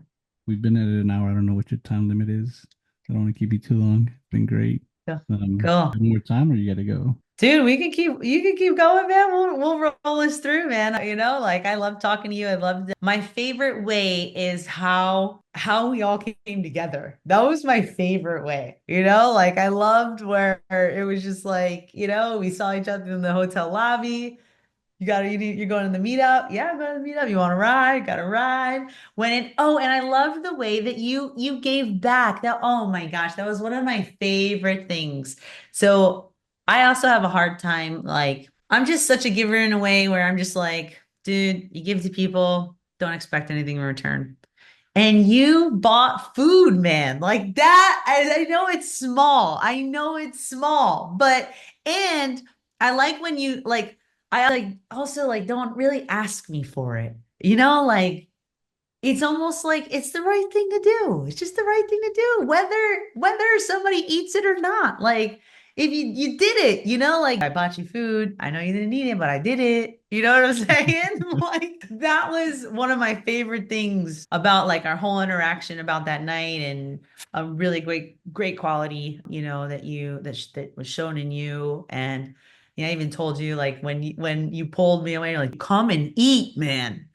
We've been at it an hour. I don't know what your time limit is. I don't want to keep you too long. It's been great. Cool. You Cool. have more time or you gotta go? Dude, you can keep going, man. We'll roll this through, man. Like I love talking to you. My favorite way is how we all came together. That was my favorite way. Like I loved where it was just like, we saw each other in the hotel lobby. You're going to the meetup. Yeah, I'm going to the meetup. You want to ride? Got to ride. And I loved the way that you gave back. Oh my gosh, that was one of my favorite things. So I also have a hard time, like, I'm just such a giver in a way where I'm just like, dude, you give to people, don't expect anything in return. And you bought food, man. Like that. I know it's small. I know it's small, but and I like when you like I like also like don't really ask me for it. Like it's almost like it's the right thing to do. It's just the right thing to do, whether somebody eats it or not. Like if you did it, like I bought you food. I know you didn't need it, but I did it. You know what I'm saying? Like that was one of my favorite things about like our whole interaction about that night and a really great quality, that was shown in you. And I even told you like when you pulled me away, you're like, come and eat, man.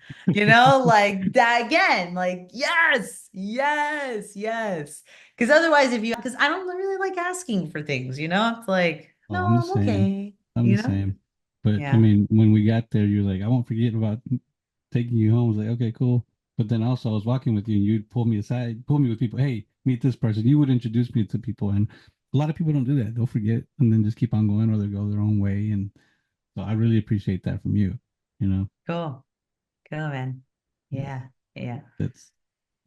Like that again, like, yes, yes, yes. Because otherwise, because I don't really like asking for things, it's like, Oh, no, I'm the I'm same. okay, I'm the same. But I Yeah, mean, when we got there, you're like, I won't forget about taking you home. I was like, okay, cool. But then also, I was walking with you, and you'd pull me aside, pull me with people. Hey, meet this person. You would introduce me to people, and a lot of people don't do that. They'll forget and then just keep on going, or they go their own way. And so, I really appreciate that from you. You know, cool, cool, man. yeah, Yeah, yeah, that's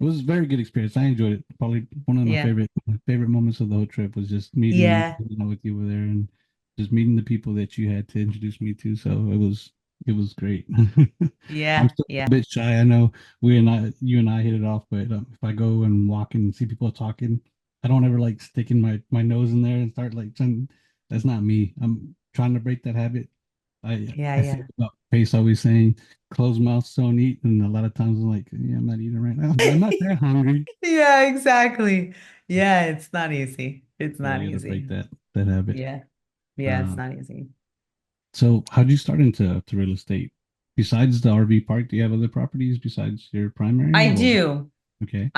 it was a very good experience. I enjoyed it. Probably one of my yeah, favorite moments of the whole trip was just meeting you, yeah, hanging out with you over there, and just meeting the people that you had to introduce me to. So it was great. I'm yeah, still yeah. a bit shy. I know you and I hit it off, but if I go and walk and see people talking, I don't ever like sticking my nose in there and start like trying. That's not me. I'm trying to break that habit. Yeah, I think yeah. about Pace always saying closed mouths don't eat, and a lot of times I'm like, yeah, I'm not eating right now, but I'm not that hungry. Yeah, exactly. Yeah, it's not easy. It's So I not got to break easy. that habit. Yeah, yeah, it's Uh, not easy. so how'd you start into real estate? Besides the RV park, do you have other properties besides your primary I or do. okay?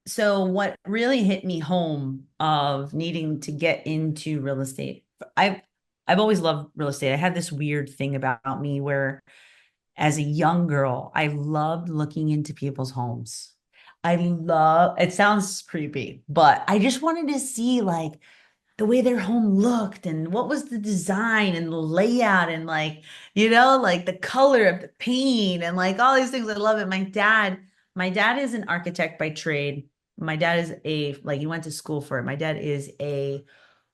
So what really hit me home of needing to get into real estate. I've I've always loved real estate. I had this weird thing about me where as a young girl, I loved looking into people's homes. It sounds creepy, but I just wanted to see like the way their home looked and what was the design and the layout and like, like the color of the paint and like all these things. I love it. My dad is an architect by trade. My dad is like, he went to school for it. My dad is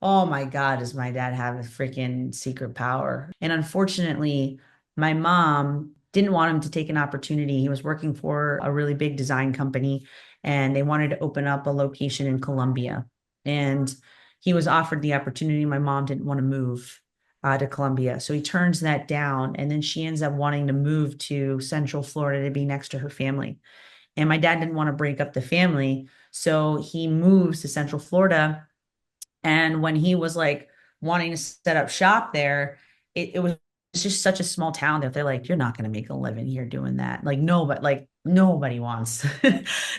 oh my God, does my dad have a freaking secret power? And unfortunately, my mom didn't want him to take an opportunity. He was working for a really big design company and they wanted to open up a location in Colombia. And he was offered the opportunity. My mom didn't want to move to Columbia. So he turns that down. And then she ends up wanting to move to Central Florida to be next to her family. And my dad didn't want to break up the family. So he moves to Central Florida. And when he was like wanting to set up shop there, it was just such a small town that they're like, you're not going to make a living here doing that. Nobody wants,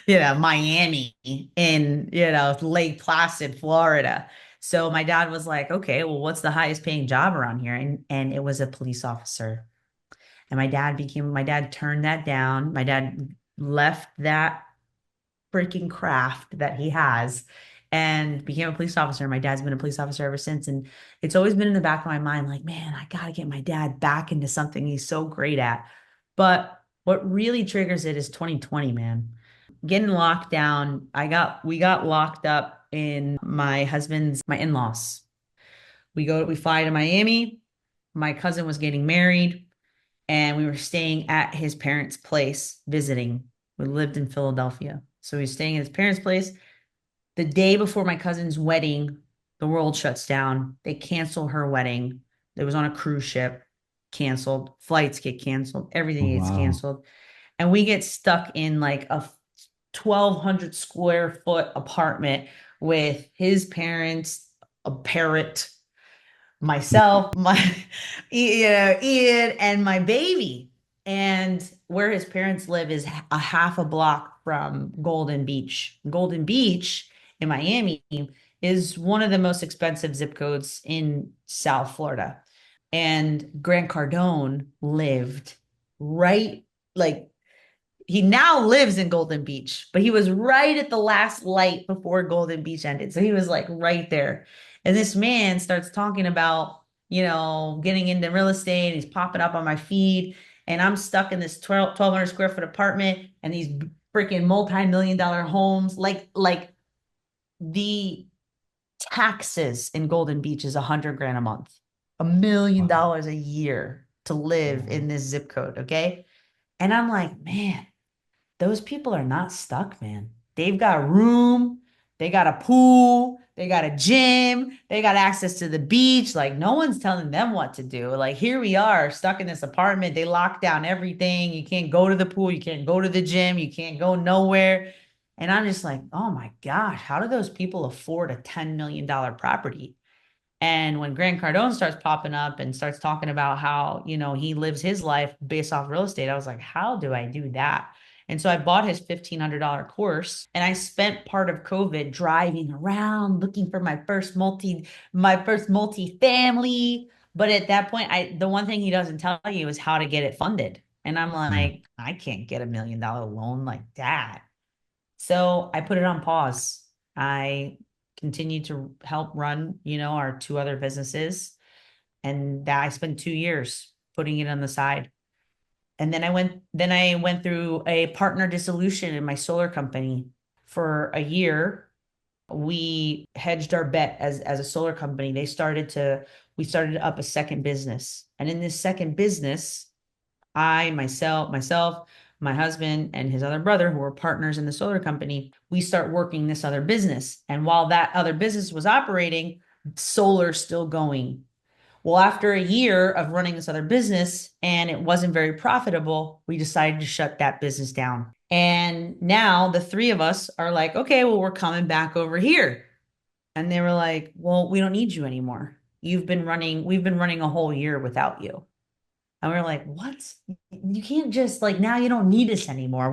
Miami in, Lake Placid, Florida. So my dad was like, okay, well, what's the highest paying job around here? And it was a police officer. And my dad turned that down. My dad left that freaking craft that he has and became a police officer. My dad's been a police officer ever since. And it's always been in the back of my mind, like, man, I got to get my dad back into something he's so great at. But what really triggers it is 2020, man. Getting locked down. We got locked up in my in-laws. We fly to Miami. My cousin was getting married and we were staying at his parents' place visiting. We lived in Philadelphia. So we were staying at his parents' place. The day before my cousin's wedding, the world shuts down. They cancel her wedding. It was on a cruise ship, canceled. Flights get canceled. Oh Everything gets wow. canceled. And we get stuck in like a 1,200 square foot apartment with his parents, a parrot, myself, Ian, and my baby. And where his parents live is a half a block from Golden Beach. Golden Beach in Miami is one of the most expensive zip codes in South Florida. And Grant Cardone lived right like he now lives in Golden Beach, but he was right at the last light before Golden Beach ended. So he was like right there. And this man starts talking about, getting into real estate. He's popping up on my feed, and I'm stuck in this 1,200 square foot apartment, and these freaking multi-million dollar homes. Like the taxes in Golden Beach is 100 grand a month, $1 million a year to live Wow. in this zip code. Okay. And I'm like, man, those people are not stuck, man. They've got room, they got a pool, they got a gym, they got access to the beach. Like, no one's telling them what to do. Like, here we are stuck in this apartment. They lock down everything. You can't go to the pool, you can't go to the gym, you can't go nowhere. And I'm just like, oh my gosh, how do those people afford a $10 million property? And when Grant Cardone starts popping up and starts talking about how, he lives his life based off real estate, I was like, how do I do that? And so I bought his $1,500 course and I spent part of COVID driving around looking for my first multi-family. But at that point, the one thing he doesn't tell you is how to get it funded. And I'm Yeah. like, I can't get $1 million loan like that. So I put it on pause. I continued to help run, our two other businesses. And that I spent 2 years putting it on the side. And then I went through a partner dissolution in my solar company for a year. We hedged our bet as a solar company. We started up a second business. And in this second business, myself, my husband, and his other brother, who were partners in the solar company, we start working this other business. And while that other business was operating, solar's still going. Well, after a year of running this other business and it wasn't very profitable, we decided to shut that business down. And now the three of us are like, okay, well, we're coming back over here. And they were like, well, we don't need you anymore. We've been running a whole year without you. And we are like, what? You can't just like now you don't need us anymore.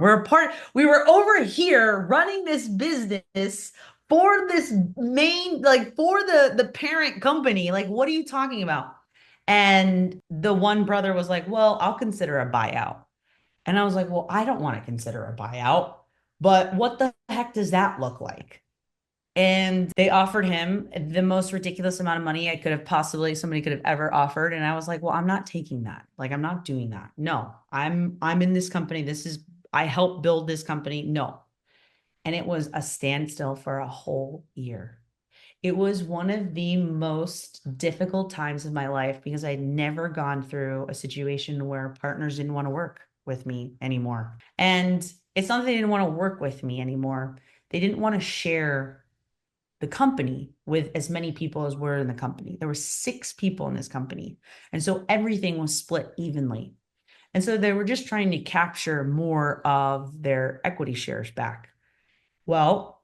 We were over here running this business for this main, like for the parent company. Like, what are you talking about? And the one brother was like, well, I'll consider a buyout. And I was like, well, I don't want to consider a buyout, but what the heck does that look like? And they offered him the most ridiculous amount of money somebody could have ever offered. And I was like, well, I'm not taking that. Like, I'm not doing that. No, I'm in this company. I helped build this company. No. And it was a standstill for a whole year. It was one of the most difficult times of my life because I'd never gone through a situation where partners didn't want to work with me anymore. And it's not that they didn't want to work with me anymore. They didn't want to share the company with as many people as were in the company. There were 6 people in this company. And so everything was split evenly. And so they were just trying to capture more of their equity shares back. Well,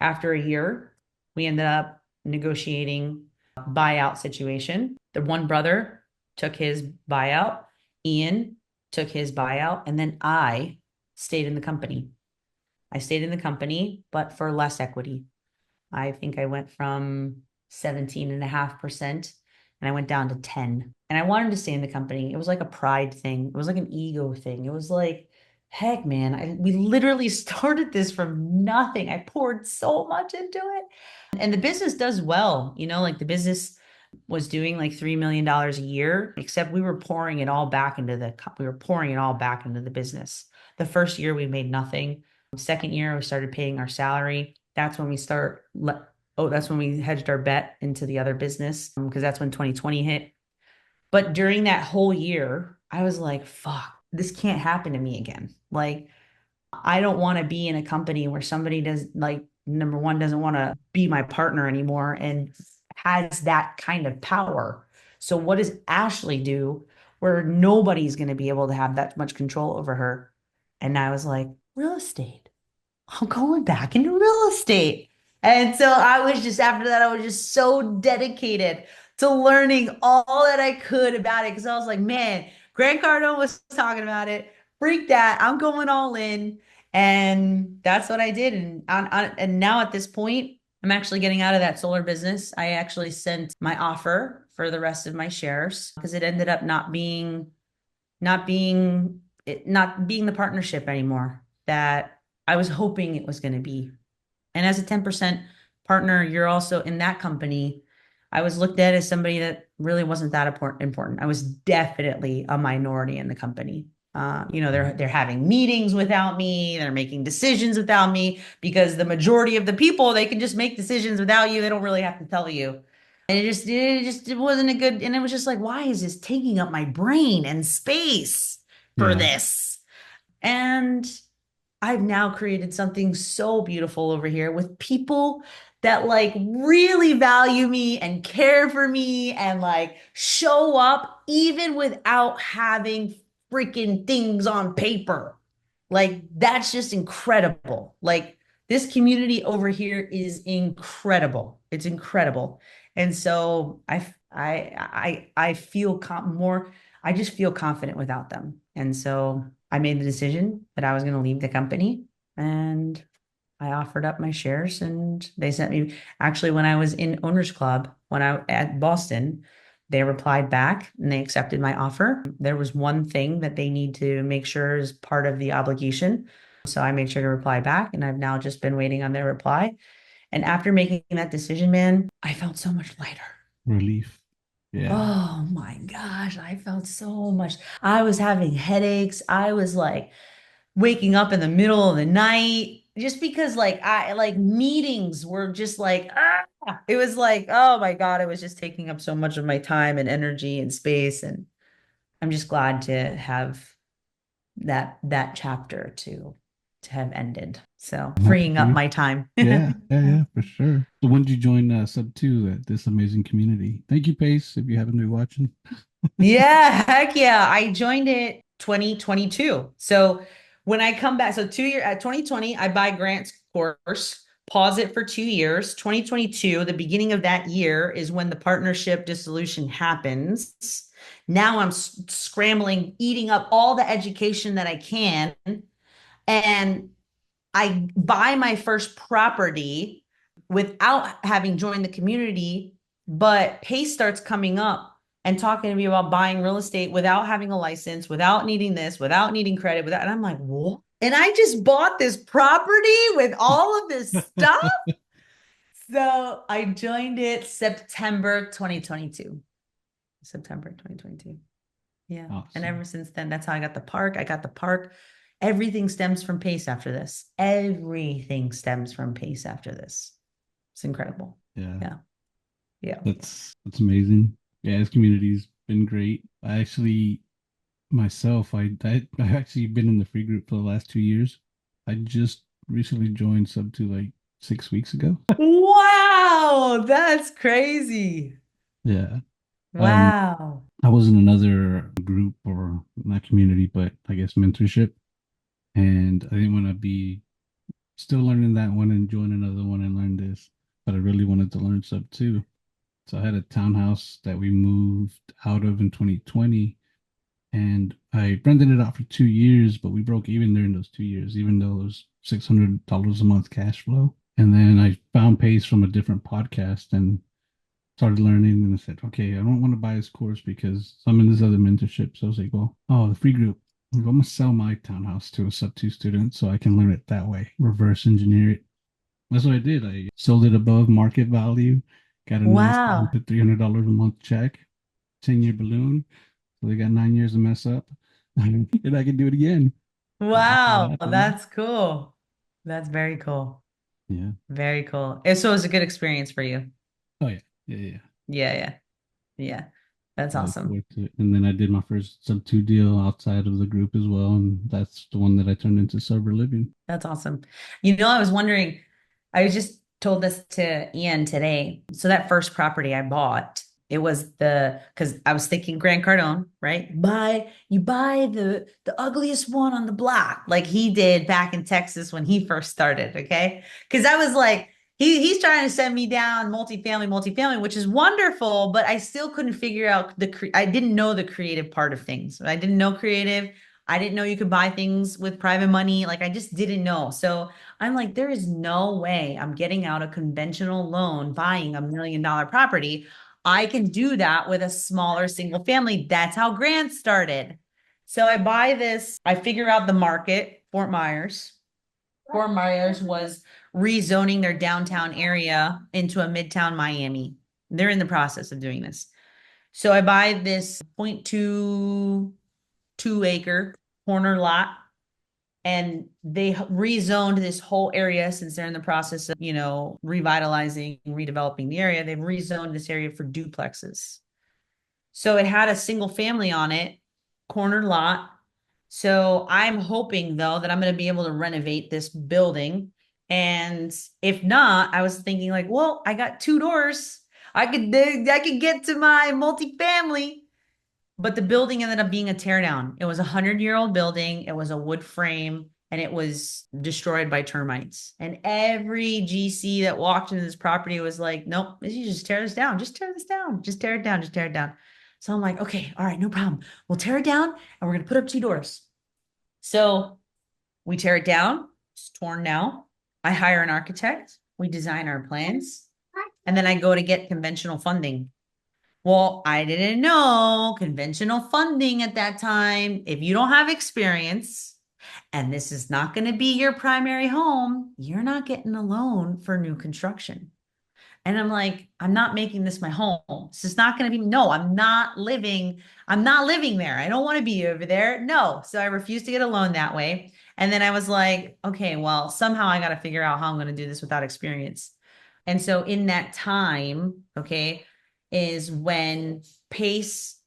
after a year, we ended up negotiating a buyout situation. The one brother took his buyout, Ian took his buyout, and then I stayed in the company. I stayed in the company, but for less equity. I think I went from 17.5% and I went down to 10. And I wanted to stay in the company. It was like a pride thing. It was like an ego thing. It was like, heck, man, we literally started this from nothing. I poured so much into it. And the business does well, like the business was doing like $3 million a year, except we were pouring it all back into the business. The first year we made nothing. Second year we started paying our salary. That's when we hedged our bet into the other business because that's when 2020 hit. But during that whole year, I was like, fuck, this can't happen to me again. Like, I don't want to be in a company where somebody does like number one doesn't want to be my partner anymore and has that kind of power. So what does Ashley do where nobody's going to be able to have that much control over her? And I was like, real estate. I'm going back into real estate. And so after that, I was just so dedicated to learning all that I could about it. Cause I was like, man, Grant Cardone was talking about it. Freak that. I'm going all in. And that's what I did. And now at this point, I'm actually getting out of that solar business. I actually sent my offer for the rest of my shares because it ended up not being the partnership anymore that I was hoping it was going to be. And as a 10% partner, you're also in that company. I was looked at as somebody that really wasn't that important. I was definitely a minority in the company. They're having meetings without me. They're making decisions without me because the majority of the people, they can just make decisions without you. They don't really have to tell you. And it wasn't a good, and it was just like, why is this taking up my brain and space for Yeah. this? And I've now created something so beautiful over here with people that like really value me and care for me and like show up even without having freaking things on paper. Like that's just incredible. Like this community over here is incredible. It's incredible. And so I feel more I just feel confident without them. And so I made the decision that I was going to leave the company and I offered up my shares and they sent me actually when I was in Owners Club when I at Boston, they replied back and they accepted my offer. There was one thing that they need to make sure is part of the obligation. So I made sure to reply back and I've now just been waiting on their reply. And after making that decision, man, I felt so much lighter. Relief. Yeah. Oh my gosh, I felt so much. I was having headaches. I was like waking up in the middle of the night just because like I like meetings were just like it was like oh my God, it was just taking up so much of my time and energy and space and I'm just glad to have that chapter to have ended. So I'm happy freeing for up you. my time. Yeah, yeah, yeah, for sure. So when did you join SubTo at this amazing community? Thank you, Pace, if you haven't been watching. Yeah, heck yeah. I joined it 2022. So when I come back, so 2 year at 2020, I buy Grant's course, pause it for 2 years. 2022, the beginning of that year is when the partnership dissolution happens. Now I'm scrambling, eating up all the education that I can. And I buy my first property without having joined the community, but Pace starts coming up and talking to me about buying real estate without having a license, without needing this, without needing credit, without, and I'm like, what? And I just bought this property with all of this stuff. So I joined it September 2022. September 2022. Yeah. And ever Awesome. since then, that's how I got the park. I got the park. Everything stems from Pace after this. Everything stems from Pace after this. It's incredible. Yeah, Yeah. Yeah. that's amazing. Yeah, this community's been great. I actually myself, I've actually been in the free group for the last 2 years. I just recently joined SubTo like 6 weeks ago. Wow. That's crazy. Yeah. Um, Wow. I was in another group or not community, but I guess mentorship. And I didn't want to be still learning that one and join another one and learn this. But I really wanted to learn sub too. So I had a townhouse that we moved out of in 2020 and I rented it out for 2 years, but we broke even during those 2 years, even though it was $600 a month cash flow. And then I found Pace from a different podcast and started learning and I said, okay, I don't want to buy this course because I'm in this other mentorship. So I was like, well, oh, the free group. I'm going to sell my townhouse to a sub-2 student so I can learn it that way, reverse engineer it. That's what I did. I sold it above market value, got a nice Wow. down to $300 a month check, 10-year balloon. So they got 9 years to mess up and I can do it again. So that's what Wow. happened. That's cool. That's very cool. Yeah. Very cool. And so it was a good experience for you. Oh, yeah. Yeah. Yeah. Yeah. Yeah. Yeah. That's I look awesome. forward to it. And then I did my first sub-2 deal outside of the group as well. And that's the one that I turned into Sober Living. That's awesome. I was wondering, I was just told this to Ian today. So that first property I bought, it was because I was thinking Grant Cardone, right? You buy the ugliest one on the block, like he did back in Texas when he first started. Okay. Because I was like, he's trying to send me down multifamily, which is wonderful, but I still couldn't figure out I didn't know the creative part of things. I didn't know creative. I didn't know you could buy things with private money. Like I just didn't know. So I'm like, there is no way I'm getting out a conventional loan buying $1 million property. I can do that with a smaller single family. That's how Grant started. So I buy this, I figure out the market, Fort Myers. Fort Myers was rezoning their downtown area into a midtown Miami. They're in the process of doing this. So I buy this 0.22 acre corner lot, and they rezoned this whole area since they're in the process of, revitalizing, redeveloping the area. They've rezoned this area for duplexes. So it had a single family on it, corner lot. So I'm hoping though that I'm going to be able to renovate this building. And if not, I was thinking like, well, I got two doors. I could get to my multifamily. But the building ended up being a tear down. It was a 100-year-old building. It was a wood frame and it was destroyed by termites. And every GC that walked into this property was like, nope, you just tear this down. Just tear this down. Just tear it down. Just tear it down. So I'm like, okay, all right, no problem. We'll tear it down and we're going to put up two doors. So we tear it down. It's torn now. I hire an architect. We design our plans. And then I go to get conventional funding. Well, I didn't know conventional funding at that time. If you don't have experience and this is not going to be your primary home, you're not getting a loan for new construction. And I'm like, I'm not making this my home. This is not going to be, no, I'm not living there. I don't want to be over there. No. So I refused to get a loan that way. And then I was like, okay, well, somehow I got to figure out how I'm going to do this without experience. And so in that time, okay, is when Pace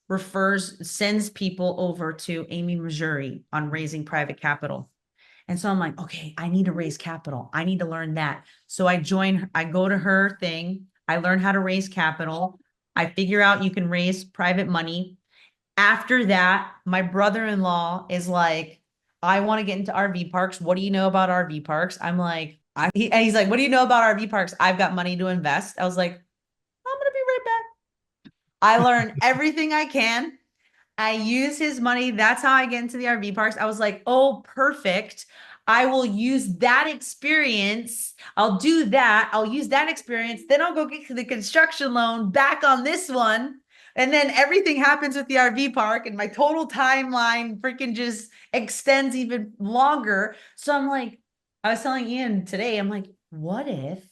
sends people over to Amy, Missouri on raising private capital. And so I'm like, okay, I need to raise capital. I need to learn that. So I go to her thing. I learn how to raise capital. I figure out you can raise private money. After that, my brother-in-law is like, I want to get into RV parks. What do you know about RV parks? I'm like, and he's like, what do you know about RV parks? I've got money to invest. I was like, I'm gonna be right back. I learned everything I can. I use his money. That's how I get into the RV parks. I was like, oh, perfect. I will use that experience. I'll do that. I'll use that experience. Then I'll go get the construction loan back on this one. And then everything happens with the RV park, and my total timeline freaking just extends even longer. So I'm like, I was telling Ian today, I'm like, what if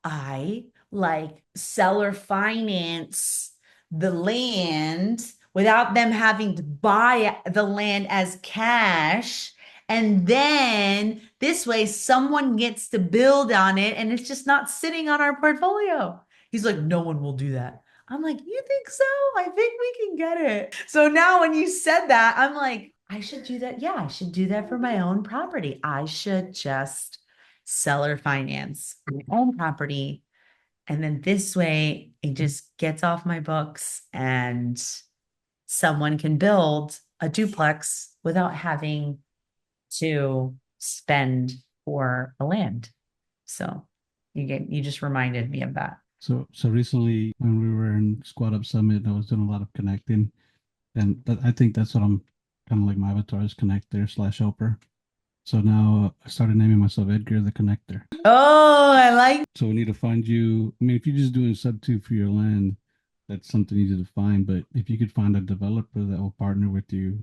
I like seller finance the land without them having to buy the land as cash? And then this way, someone gets to build on it and it's just not sitting on our portfolio. He's like, no one will do that. I'm like, you think so? I think we can get it. So now when you said that, I'm like, I should do that. Yeah, I should do that for my own property. I should just seller finance my own property. And then this way, it just gets off my books and someone can build a duplex without having to spend for the land. So you just reminded me of that. So recently when we were in Squad Up Summit, I was doing a lot of connecting, and I think that's what I'm kind of like my avatar is connector slash helper. So now I started naming myself Edgar the Connector. Oh, I like. So we need to find you. I mean, if you're just doing SubTo for your land, that's something easy to find. But if you could find a developer that will partner with you,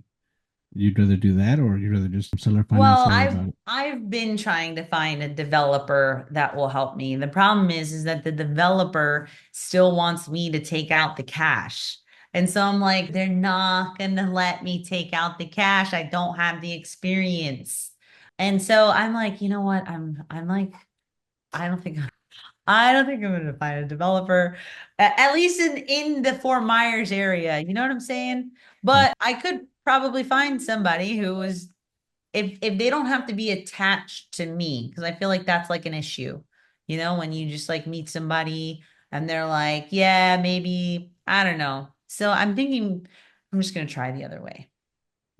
you'd rather do that, or you'd rather just seller finance Well, and worry I've about it. I've been trying to find a developer that will help me. The problem is that the developer still wants me to take out the cash. And so I'm like, they're not gonna let me take out the cash. I don't have the experience. And so I'm like, you know what? I'm like, I don't think I don't think I'm gonna find a developer, at least in the Fort Myers area. You know what I'm saying? Yeah. But I could probably find somebody who is, if they don't have to be attached to me, because I feel like that's like an issue, when you just like meet somebody and they're like, yeah, maybe, I don't know. So I'm thinking I'm just gonna try the other way,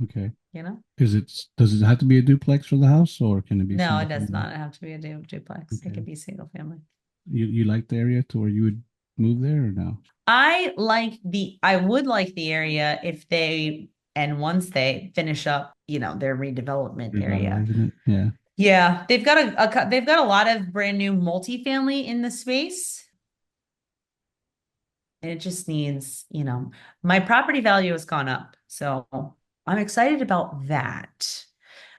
Okay. you know? Does it have to be a duplex for the house, or can it be No, single it does family? not have to be a duplex. It could Okay. be single family. You like the area to where you would move there or no? I would like the area if they, and once they finish up, their redevelopment area. Revitalizing it? Yeah. Yeah, they've got a lot of brand new multifamily in the space. And it just needs, my property value has gone up. So I'm excited about that.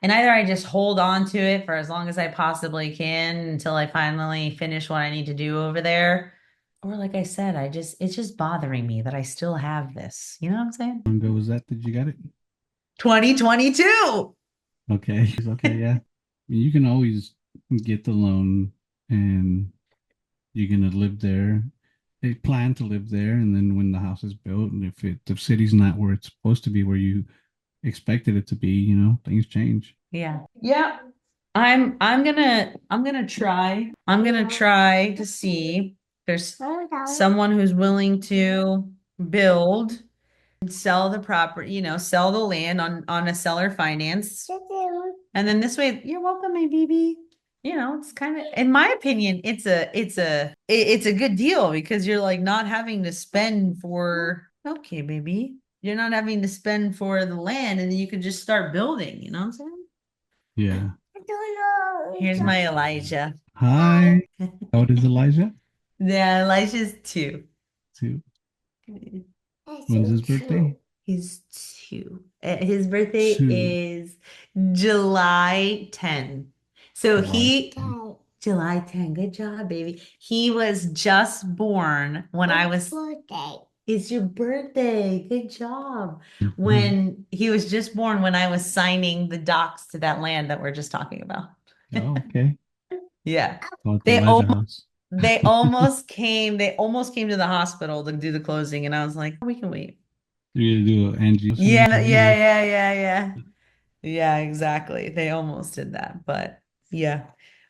And either I just hold on to it for as long as I possibly can until I finally finish what I need to do over there. Or like I said, it's just bothering me that I still have this. You know what I'm saying? How long ago was that? Did you get it? 2022. Okay. Okay. Yeah. I mean, you can always get the loan and you're going to live there. They plan to live there. And then when the house is built, and if the city's not where it's supposed to be, where you expected it to be, things change. Yeah. Yeah. I'm gonna try to see if there's someone who's willing to build and sell the property, sell the land on a seller finance. And then this way, you're welcome, my baby. It's kind of, in my opinion, it's a good deal because you're like not having to spend for, okay, baby. You're not having to spend for the land and then you can just start building, you know what I'm saying? Yeah. Here's my Elijah. Hi. How old is Elijah? Yeah, Elijah's 2. Two. When's his birthday? He's 2. His birthday Two. is July 10. So July. he, July 10. Good job, baby. He was just born when I was. It's your birthday. Good job. Mhm. When he was just born, when I was signing the docs to that land that we're just talking about. Oh, okay. Yeah. Call it the They Elijah almost house. they almost came to the hospital to do the closing, and I was like, we can wait. You're gonna do Angie Wilson Yeah, for yeah, him? yeah, yeah, yeah. Yeah, exactly. They almost did that, but yeah.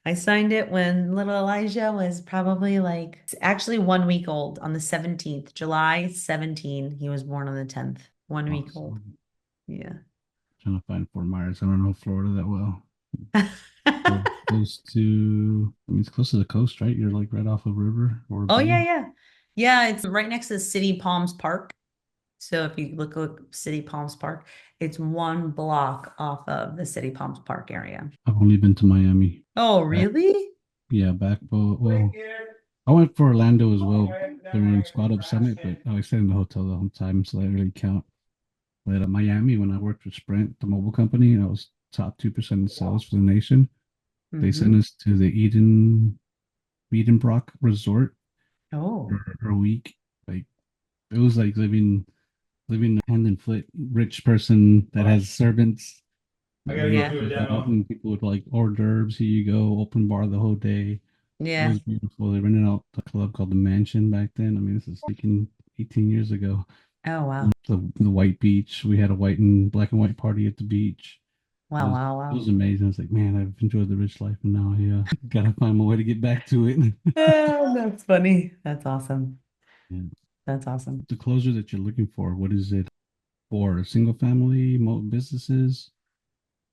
I signed it when little Elijah was probably like actually 1 week old on the 17th, July 17. He was born on the 10th, 1 week old. Awesome. Yeah. Trying to find Fort Myers. I don't know Florida that well. Close to, I mean, it's close to the coast, right? You're like right off a river or a Oh yeah, bay. yeah. Yeah, it's right next to City Palms Park. So if you look City Palms Park, it's 1 block off of the City Palms Park area. I've only been to Miami. Oh, Back, really? yeah, well, I went for Orlando as well during Squad Up Summit, but I stayed in the hotel the whole time, so that didn't really count. But at Miami, when I worked with Sprint, the mobile company, and I was top 2% in sales for the nation, they sent Hmm. us to the Edenbrock Resort Oh, for a week. Like it was like living hand and foot, rich person that has servants. You yeah. go out and people would like hors d'oeuvres. Here you go, open bar the whole day. It Yeah. was beautiful. They rented out a club called the Mansion back then. I mean, this is freaking 18 years ago. Oh, wow. The white beach. We had a white and black and white party at the beach. It Wow, was wow, it was wow. amazing. I was like, man, I've enjoyed the rich life, and now I gotta find my way to get back to it. Oh, that's funny. That's awesome. And That's awesome. the closure that you're looking for, what is it for? Single family, businesses?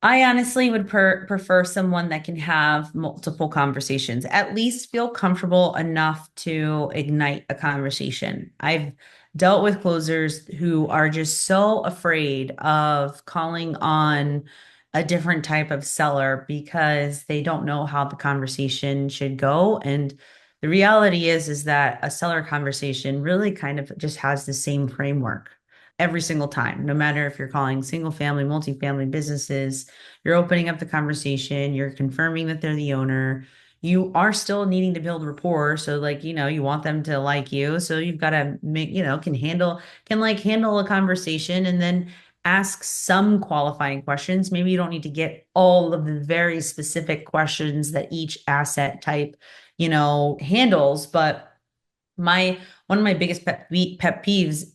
I honestly would prefer someone that can have multiple conversations, at least feel comfortable enough to ignite a conversation. I've dealt with closers who are just so afraid of calling on a different type of seller because they don't know how the conversation should go. And the reality is that a seller conversation really kind of just has the same framework every single time, no matter if you're calling single family, multifamily businesses, you're opening up the conversation, you're confirming that they're the owner. You are still needing to build rapport. So like, you want them to like you. So you've got to make, can handle a conversation and then ask some qualifying questions. Maybe you don't need to get all of the very specific questions that each asset type, handles, but my one of my biggest pet peeves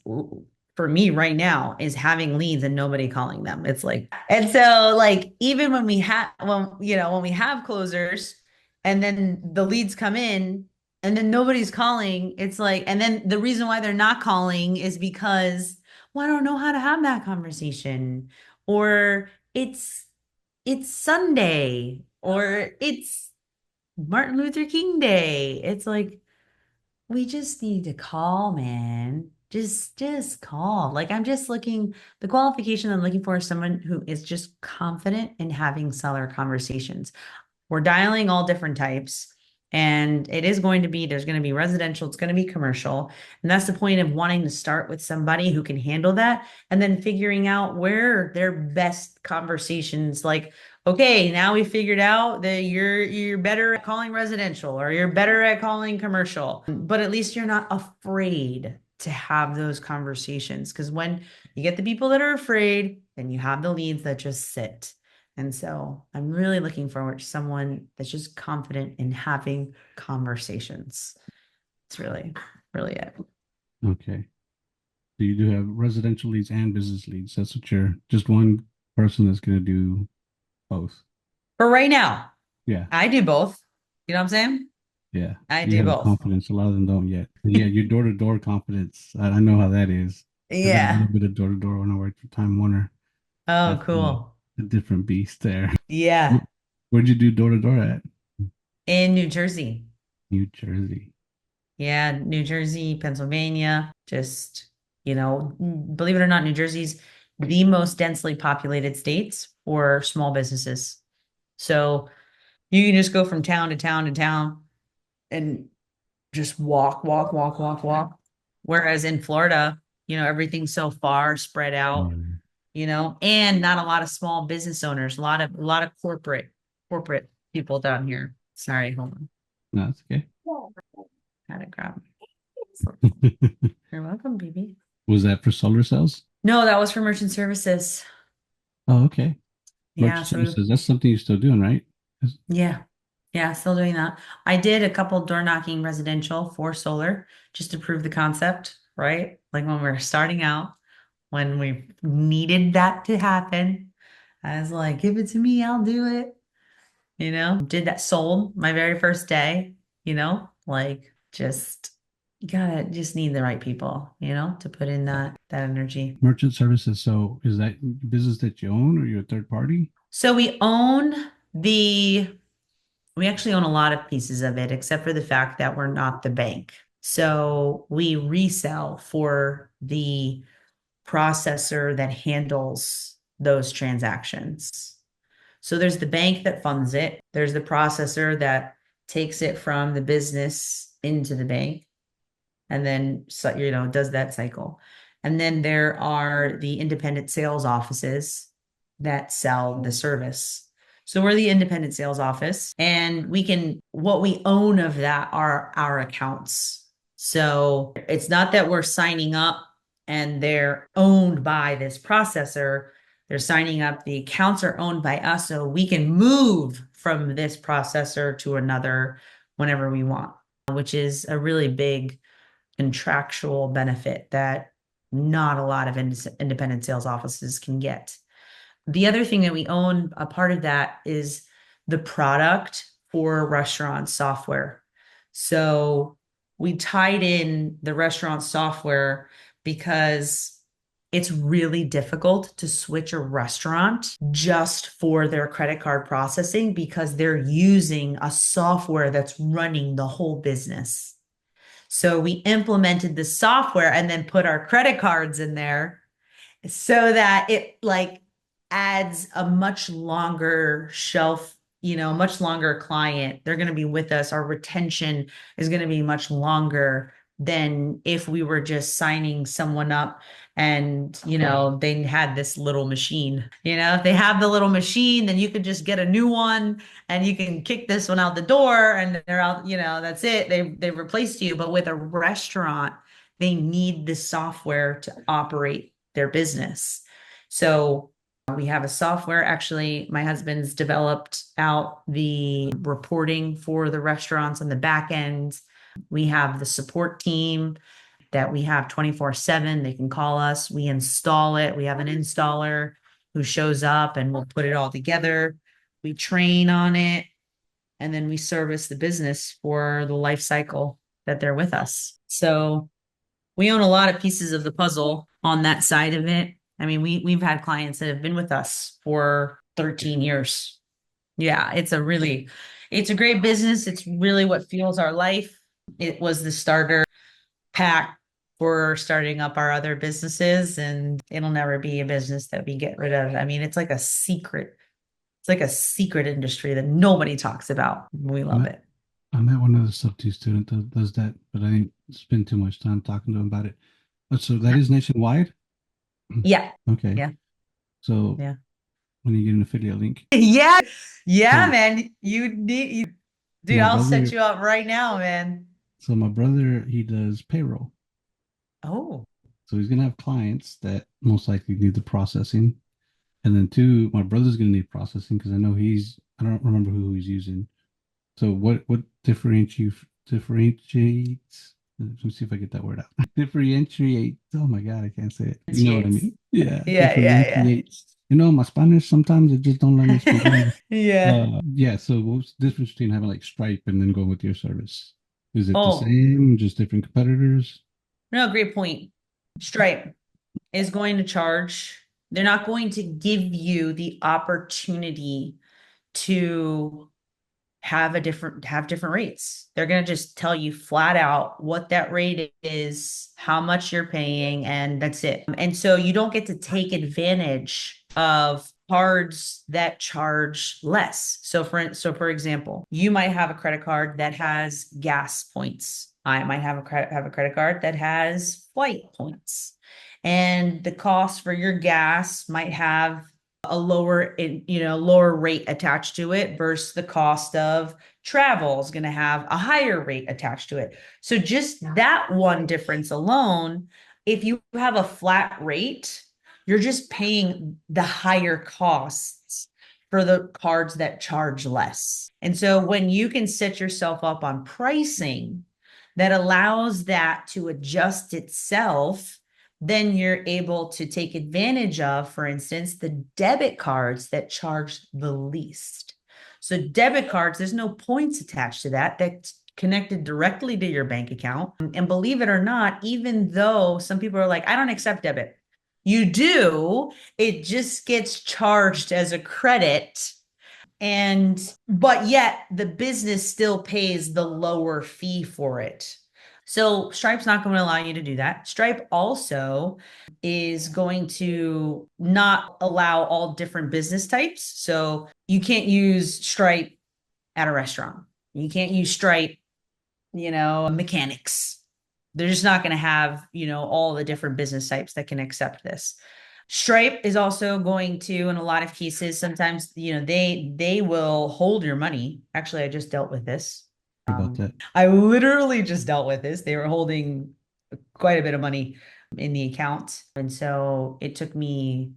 for me right now is having leads and nobody calling them. It's like, and so like even when we have closers and then the leads come in and then nobody's calling, it's like, and then the reason why they're not calling is because, well, I don't know how to have that conversation, or it's Sunday, or it's Martin Luther King Day. It's like, we just need to call, man. Just call. Like the qualification I'm looking for is someone who is just confident in having seller conversations. We're dialing all different types. And there's going to be residential, it's going to be commercial. And that's the point of wanting to start with somebody who can handle that and then figuring out where their best conversations, like, okay, now we figured out that you're better at calling residential or you're better at calling commercial, but at least you're not afraid to have those conversations. Because when you get the people that are afraid, then you have the leads that just sit. And so I'm really looking forward to someone that's just confident in having conversations. It's really, really it. Okay. So you do have residential leads and business leads. That's what you're just one person that's going to do both. For right now, Yeah. I do both. You know what I'm saying? Yeah. I You do have the both. confidence. A lot of them don't yet. But yeah, your door to door confidence. I know how that is. I did a little Yeah. bit of door to door when I worked for Time Warner. Oh, That's cool. a different beast there. Yeah. Where'd you do door to door at? In New Jersey. New Jersey. Yeah, New Jersey, Pennsylvania, just, believe it or not, New Jersey's the most densely populated states for small businesses. So you can just go from town to town to town and just walk, walk, walk, walk, walk. Whereas in Florida, everything's so far spread out, Mm. and not a lot of small business owners, a lot of corporate people down here. Sorry, hold on. No, that's okay. Had to grab. You're welcome, baby. Was that for solar cells? No, that was for merchant services. Oh, okay. Yeah, Merchant so services. That's something you're still doing, right? yeah. Yeah, still doing that. I did a couple door knocking residential for solar just to prove the concept, right? Like when we were starting out, when we needed that to happen, I was like, give it to me, I'll do it. Did that, sold my very first day, like just you gotta just need the right people, to put in that energy. Merchant services. So is that business that you own or you're a third party? So we actually own a lot of pieces of it, except for the fact that we're not the bank. So we resell for the processor that handles those transactions. So there's the bank that funds it, there's the processor that takes it from the business into the bank and then does that cycle. And then there are the independent sales offices that sell the service. So we're the independent sales office, and what we own of that are our accounts. So it's not that we're signing up and they're owned by this processor. They're signing up, the accounts are owned by us, so we can move from this processor to another whenever we want, which is a really big contractual benefit that not a lot of independent sales offices can get. The other thing that we own, a part of that is the product for restaurant software. So we tied in the restaurant software because it's really difficult to switch a restaurant just for their credit card processing because they're using a software that's running the whole business. So we implemented the software and then put our credit cards in there so that it like adds a much longer shelf, much longer client. They're going to be with us. Our retention is going to be much longer than if we were just signing someone up and, they had this little machine. If they have the little machine, then you could just get a new one and you can kick this one out the door and they're out, that's it. They've replaced you. But with a restaurant, they need the software to operate their business. So we have a software. Actually, my husband's developed out the reporting for the restaurants on the back end. We have the support team that we have 24/7. They can call us. We install it. We have an installer who shows up and we'll put it all together. We train on it and then we service the business for the life cycle that they're with us. So we own a lot of pieces of the puzzle on that side of it. I mean, we've had clients that have been with us for 13 years. Yeah, it's a great business. It's really what fuels our life. It was the starter pack for starting up our other businesses, and it'll never be a business that we get rid of. I mean, it's like a secret. It's like a secret industry that nobody talks about. We I love met, it. I met one of the SubTo student that does that, but I didn't spend too much time talking to him about it. So that is nationwide? Yeah. Okay. Yeah. So Yeah. when you get an affiliate link. Yeah. Yeah, So man. so Dude, my I'll set brother, you up right now, man. so my brother, he does payroll. Oh, So he's gonna have clients that most likely need the processing. And then two, my brother's gonna need processing because I know I don't remember who he's using. So what differentiates? Let me see if I get that word out. Differentiate. Oh my God, I can't say it. You know what I differentiates. mean? Yeah, Yeah, yeah, yeah. differentiates. My Spanish sometimes it just don't let me speak English. Yeah. Yeah. So what's the difference between having like Stripe and then going with your service? Is it the Oh, same? Just different competitors? no, great point. Stripe is going to charge, they're not going to give you the opportunity to have different rates. They're going to just tell you flat out what that rate is, how much you're paying, and that's it. And so you don't get to take advantage of cards that charge less. So for example, you might have a credit card that has gas points. I might have a credit card that has flight points. And the cost for your gas might have a lower rate attached to it versus the cost of travel is going to have a higher rate attached to it. So just that one difference alone, if you have a flat rate, you're just paying the higher costs for the cards that charge less. And so when you can set yourself up on pricing that allows that to adjust itself, then you're able to take advantage of, for instance, the debit cards that charge the least. So debit cards, there's no points attached to that. That's connected directly to your bank account. And believe it or not, even though some people are like, I don't accept debit, you do, it just gets charged as a credit. But yet the business still pays the lower fee for it. So Stripe's not going to allow you to do that. Stripe also is going to not allow all different business types. So you can't use Stripe at a restaurant. You can't use Stripe, mechanics. They're just not going to have, all the different business types that can accept this. Stripe is also going to, in a lot of cases, sometimes, they will hold your money. Actually, I just dealt with this. About that. I literally just dealt with this. They were holding quite a bit of money in the account. And so it took me,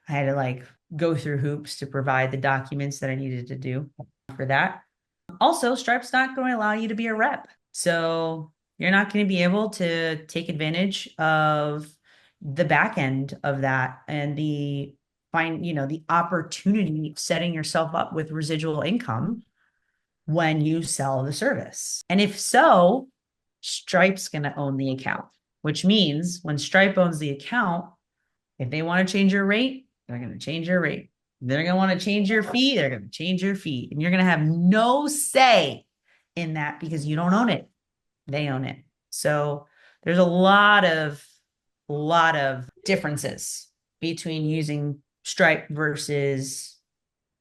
I had to like go through hoops to provide the documents that I needed to do for that. Also, Stripe's not going to allow you to be a rep. So you're not going to be able to take advantage of the back end of that and the opportunity of setting yourself up with residual income when you sell the service. And if so, Stripe's going to own the account, which means when Stripe owns the account, if they want to change your rate, they're going to change your rate. They're going to want to change your fee, they're going to change your fee. And you're going to have no say in that because you don't own it. They own it. So there's a lot of differences between using Stripe versus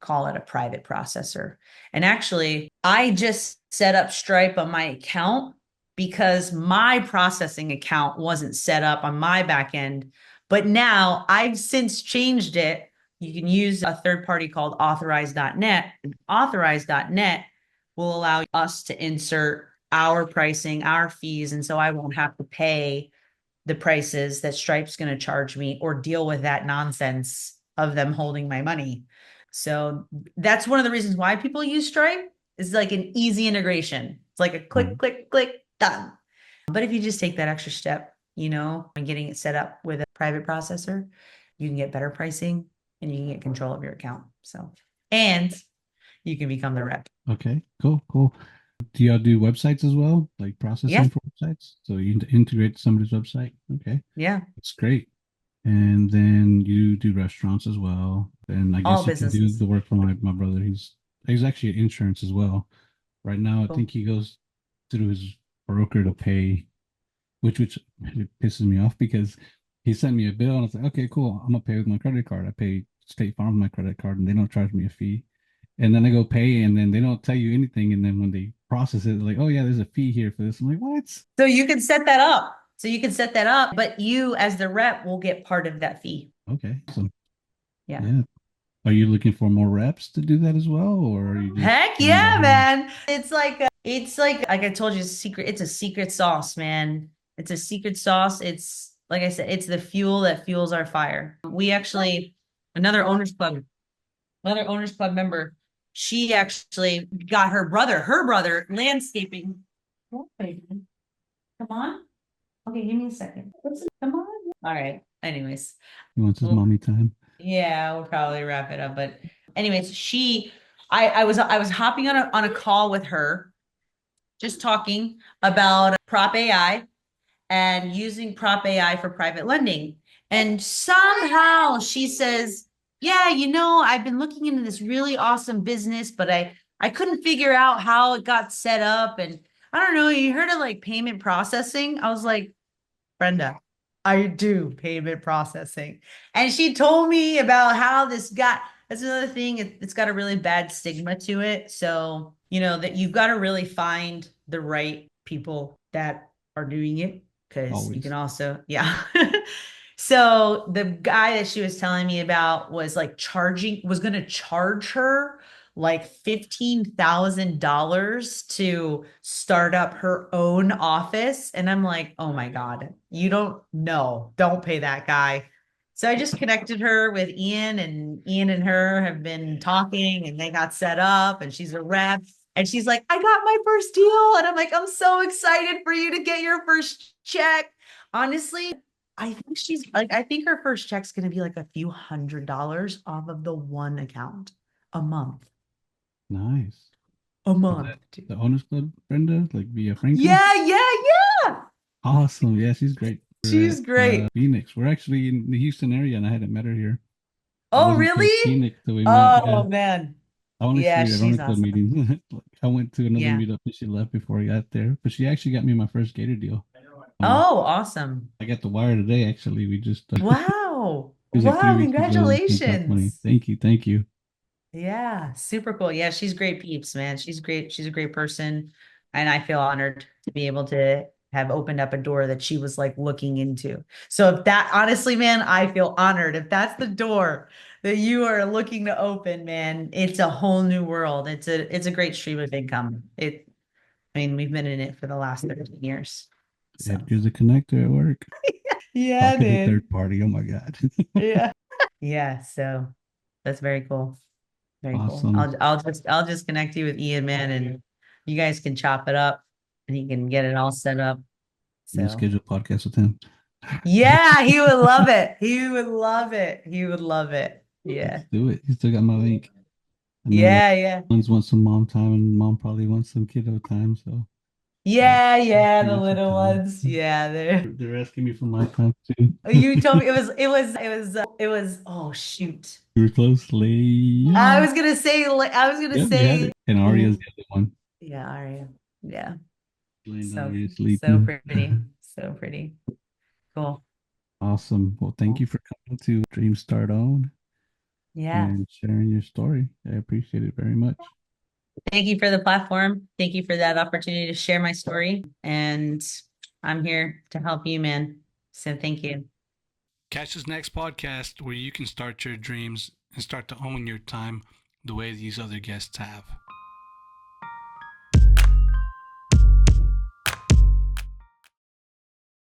call it a private processor. And actually, I just set up Stripe on my account because my processing account wasn't set up on my back end. But now I've since changed it. You can use a third party called authorize.net. And authorize.net will allow us to insert our pricing, our fees. And so I won't have to pay the prices that Stripe's going to charge me or deal with that nonsense of them holding my money. So that's one of the reasons why people use Stripe is like an easy integration. It's like a click, Right. click, click, done. But if you just take that extra step, and getting it set up with a private processor, you can get better pricing and you can get control of your account. And you can become the rep. Okay. Cool. Cool. Do y'all do websites as well, like Yeah. processing for websites? So you integrate somebody's website. Okay, Yeah. that's great. And then you do restaurants as well. And I All guess you can do businesses. the work for my brother. He's actually in insurance as well. Right now, I Cool. think he goes through his broker to pay, which it pisses me off because he sent me a bill and I was like, okay, cool. I'm gonna pay with my credit card. I pay State Farm with my credit card and they don't charge me a fee. And then I go pay and then they don't tell you anything. And then when they process it, like, oh yeah, there's a fee here for this. I'm like, what? So you can set that up. So you can set that up, but you as the rep will get part of that fee. Okay. So Yeah. yeah. Are you looking for more reps to do that as well? Or are you just Heck doing that yeah, whole man. It's like I told you, it's a secret sauce, man. It's a secret sauce. It's like I said, it's the fuel that fuels our fire. We actually, another owners club, another owners club member, she actually got her brother landscaping. What, baby? Come on. Okay, give me a second. Come on. All right. Anyways, He wants his well, mommy time. yeah, we'll probably wrap it up. But anyways, I was hopping on a call with her, just talking about Prop AI and using Prop AI for private lending. And somehow she says, "Yeah, I've been looking into this really awesome business, but I couldn't figure out how it got set up. And I don't know, you heard of like payment processing?" I was like, "Brenda, I do payment processing." And she told me about how this got, that's another thing, it's got a really bad stigma to it. So, that you've got to really find the right people that are doing it, because you can Always. also, yeah. So the guy that she was telling me about was like was going to charge her like $15,000 to start up her own office. And I'm like, oh my God, you don't know. Don't pay that guy. So I just connected her with Ian, and Ian and her have been talking, and they got set up, and she's a rep. And she's like, "I got my first deal." And I'm like, "I'm so excited for you to get your first check." Honestly, I think her first check's going to be like a few $100s off of the one account a month. Nice. A Is that month, the dude. Owners Club, Brenda? Like via Franco? Yeah, yeah, yeah. Awesome. Yeah, she's great. We're She's at great. Phoenix. We're actually in the Houston area, and I hadn't met her here. It Oh, wasn't until really? Phoenix that we met. Yeah. Oh, man. I only see Yeah, her at she's Owner Club awesome. meetings. Like, I went to another Yeah. meetup and she left before I got there. But she actually got me my first Gator deal. Um, Oh, awesome. I got the wire today. Actually, we just Wow. it was like three Wow, weeks ago. We got money. congratulations. Thank you, thank you. Yeah, super cool. Yeah, she's great peeps, man. She's great. She's a great person. And I feel honored to be able to have opened up a door that she was like looking into. So if that, honestly, man, I feel honored. If that's the door that you are looking to open, man, it's a whole new world. It's a great stream of income. I mean, we've been in it for the last 13 years. So Edgar's a connector at work. yeah, Talking to dude. third party. Oh my God. Yeah. Yeah. So that's very cool. Very cool. Awesome. I'll just connect you with Ian, man, and you guys can chop it up, and he can get it all set up. I'm gonna So schedule a podcast with him. yeah, he would love it. He would love it. He would love it. Let's Yeah. do it. You still got my link. I know the Yeah, yeah. ones want some mom time and mom probably wants some kiddo time. So Yeah, I'll yeah, the create some little time. ones. Yeah, they're They're asking me for my time too. you told me it was oh shoot. We were close. I Leia. was gonna say I was gonna Yep, you had say it. And Aria's the other one. yeah, Aria. Yeah. Laying down So already so sleeping. pretty. So pretty. Cool. Awesome. Well, thank Cool. you for coming to Dream Start On Yeah. and sharing your story. I appreciate it very much. Thank you for the platform. Thank you for that opportunity to share my story. And I'm here to help you, man. So thank you. Catch this next podcast where you can start your dreams and start to own your time the way these other guests have.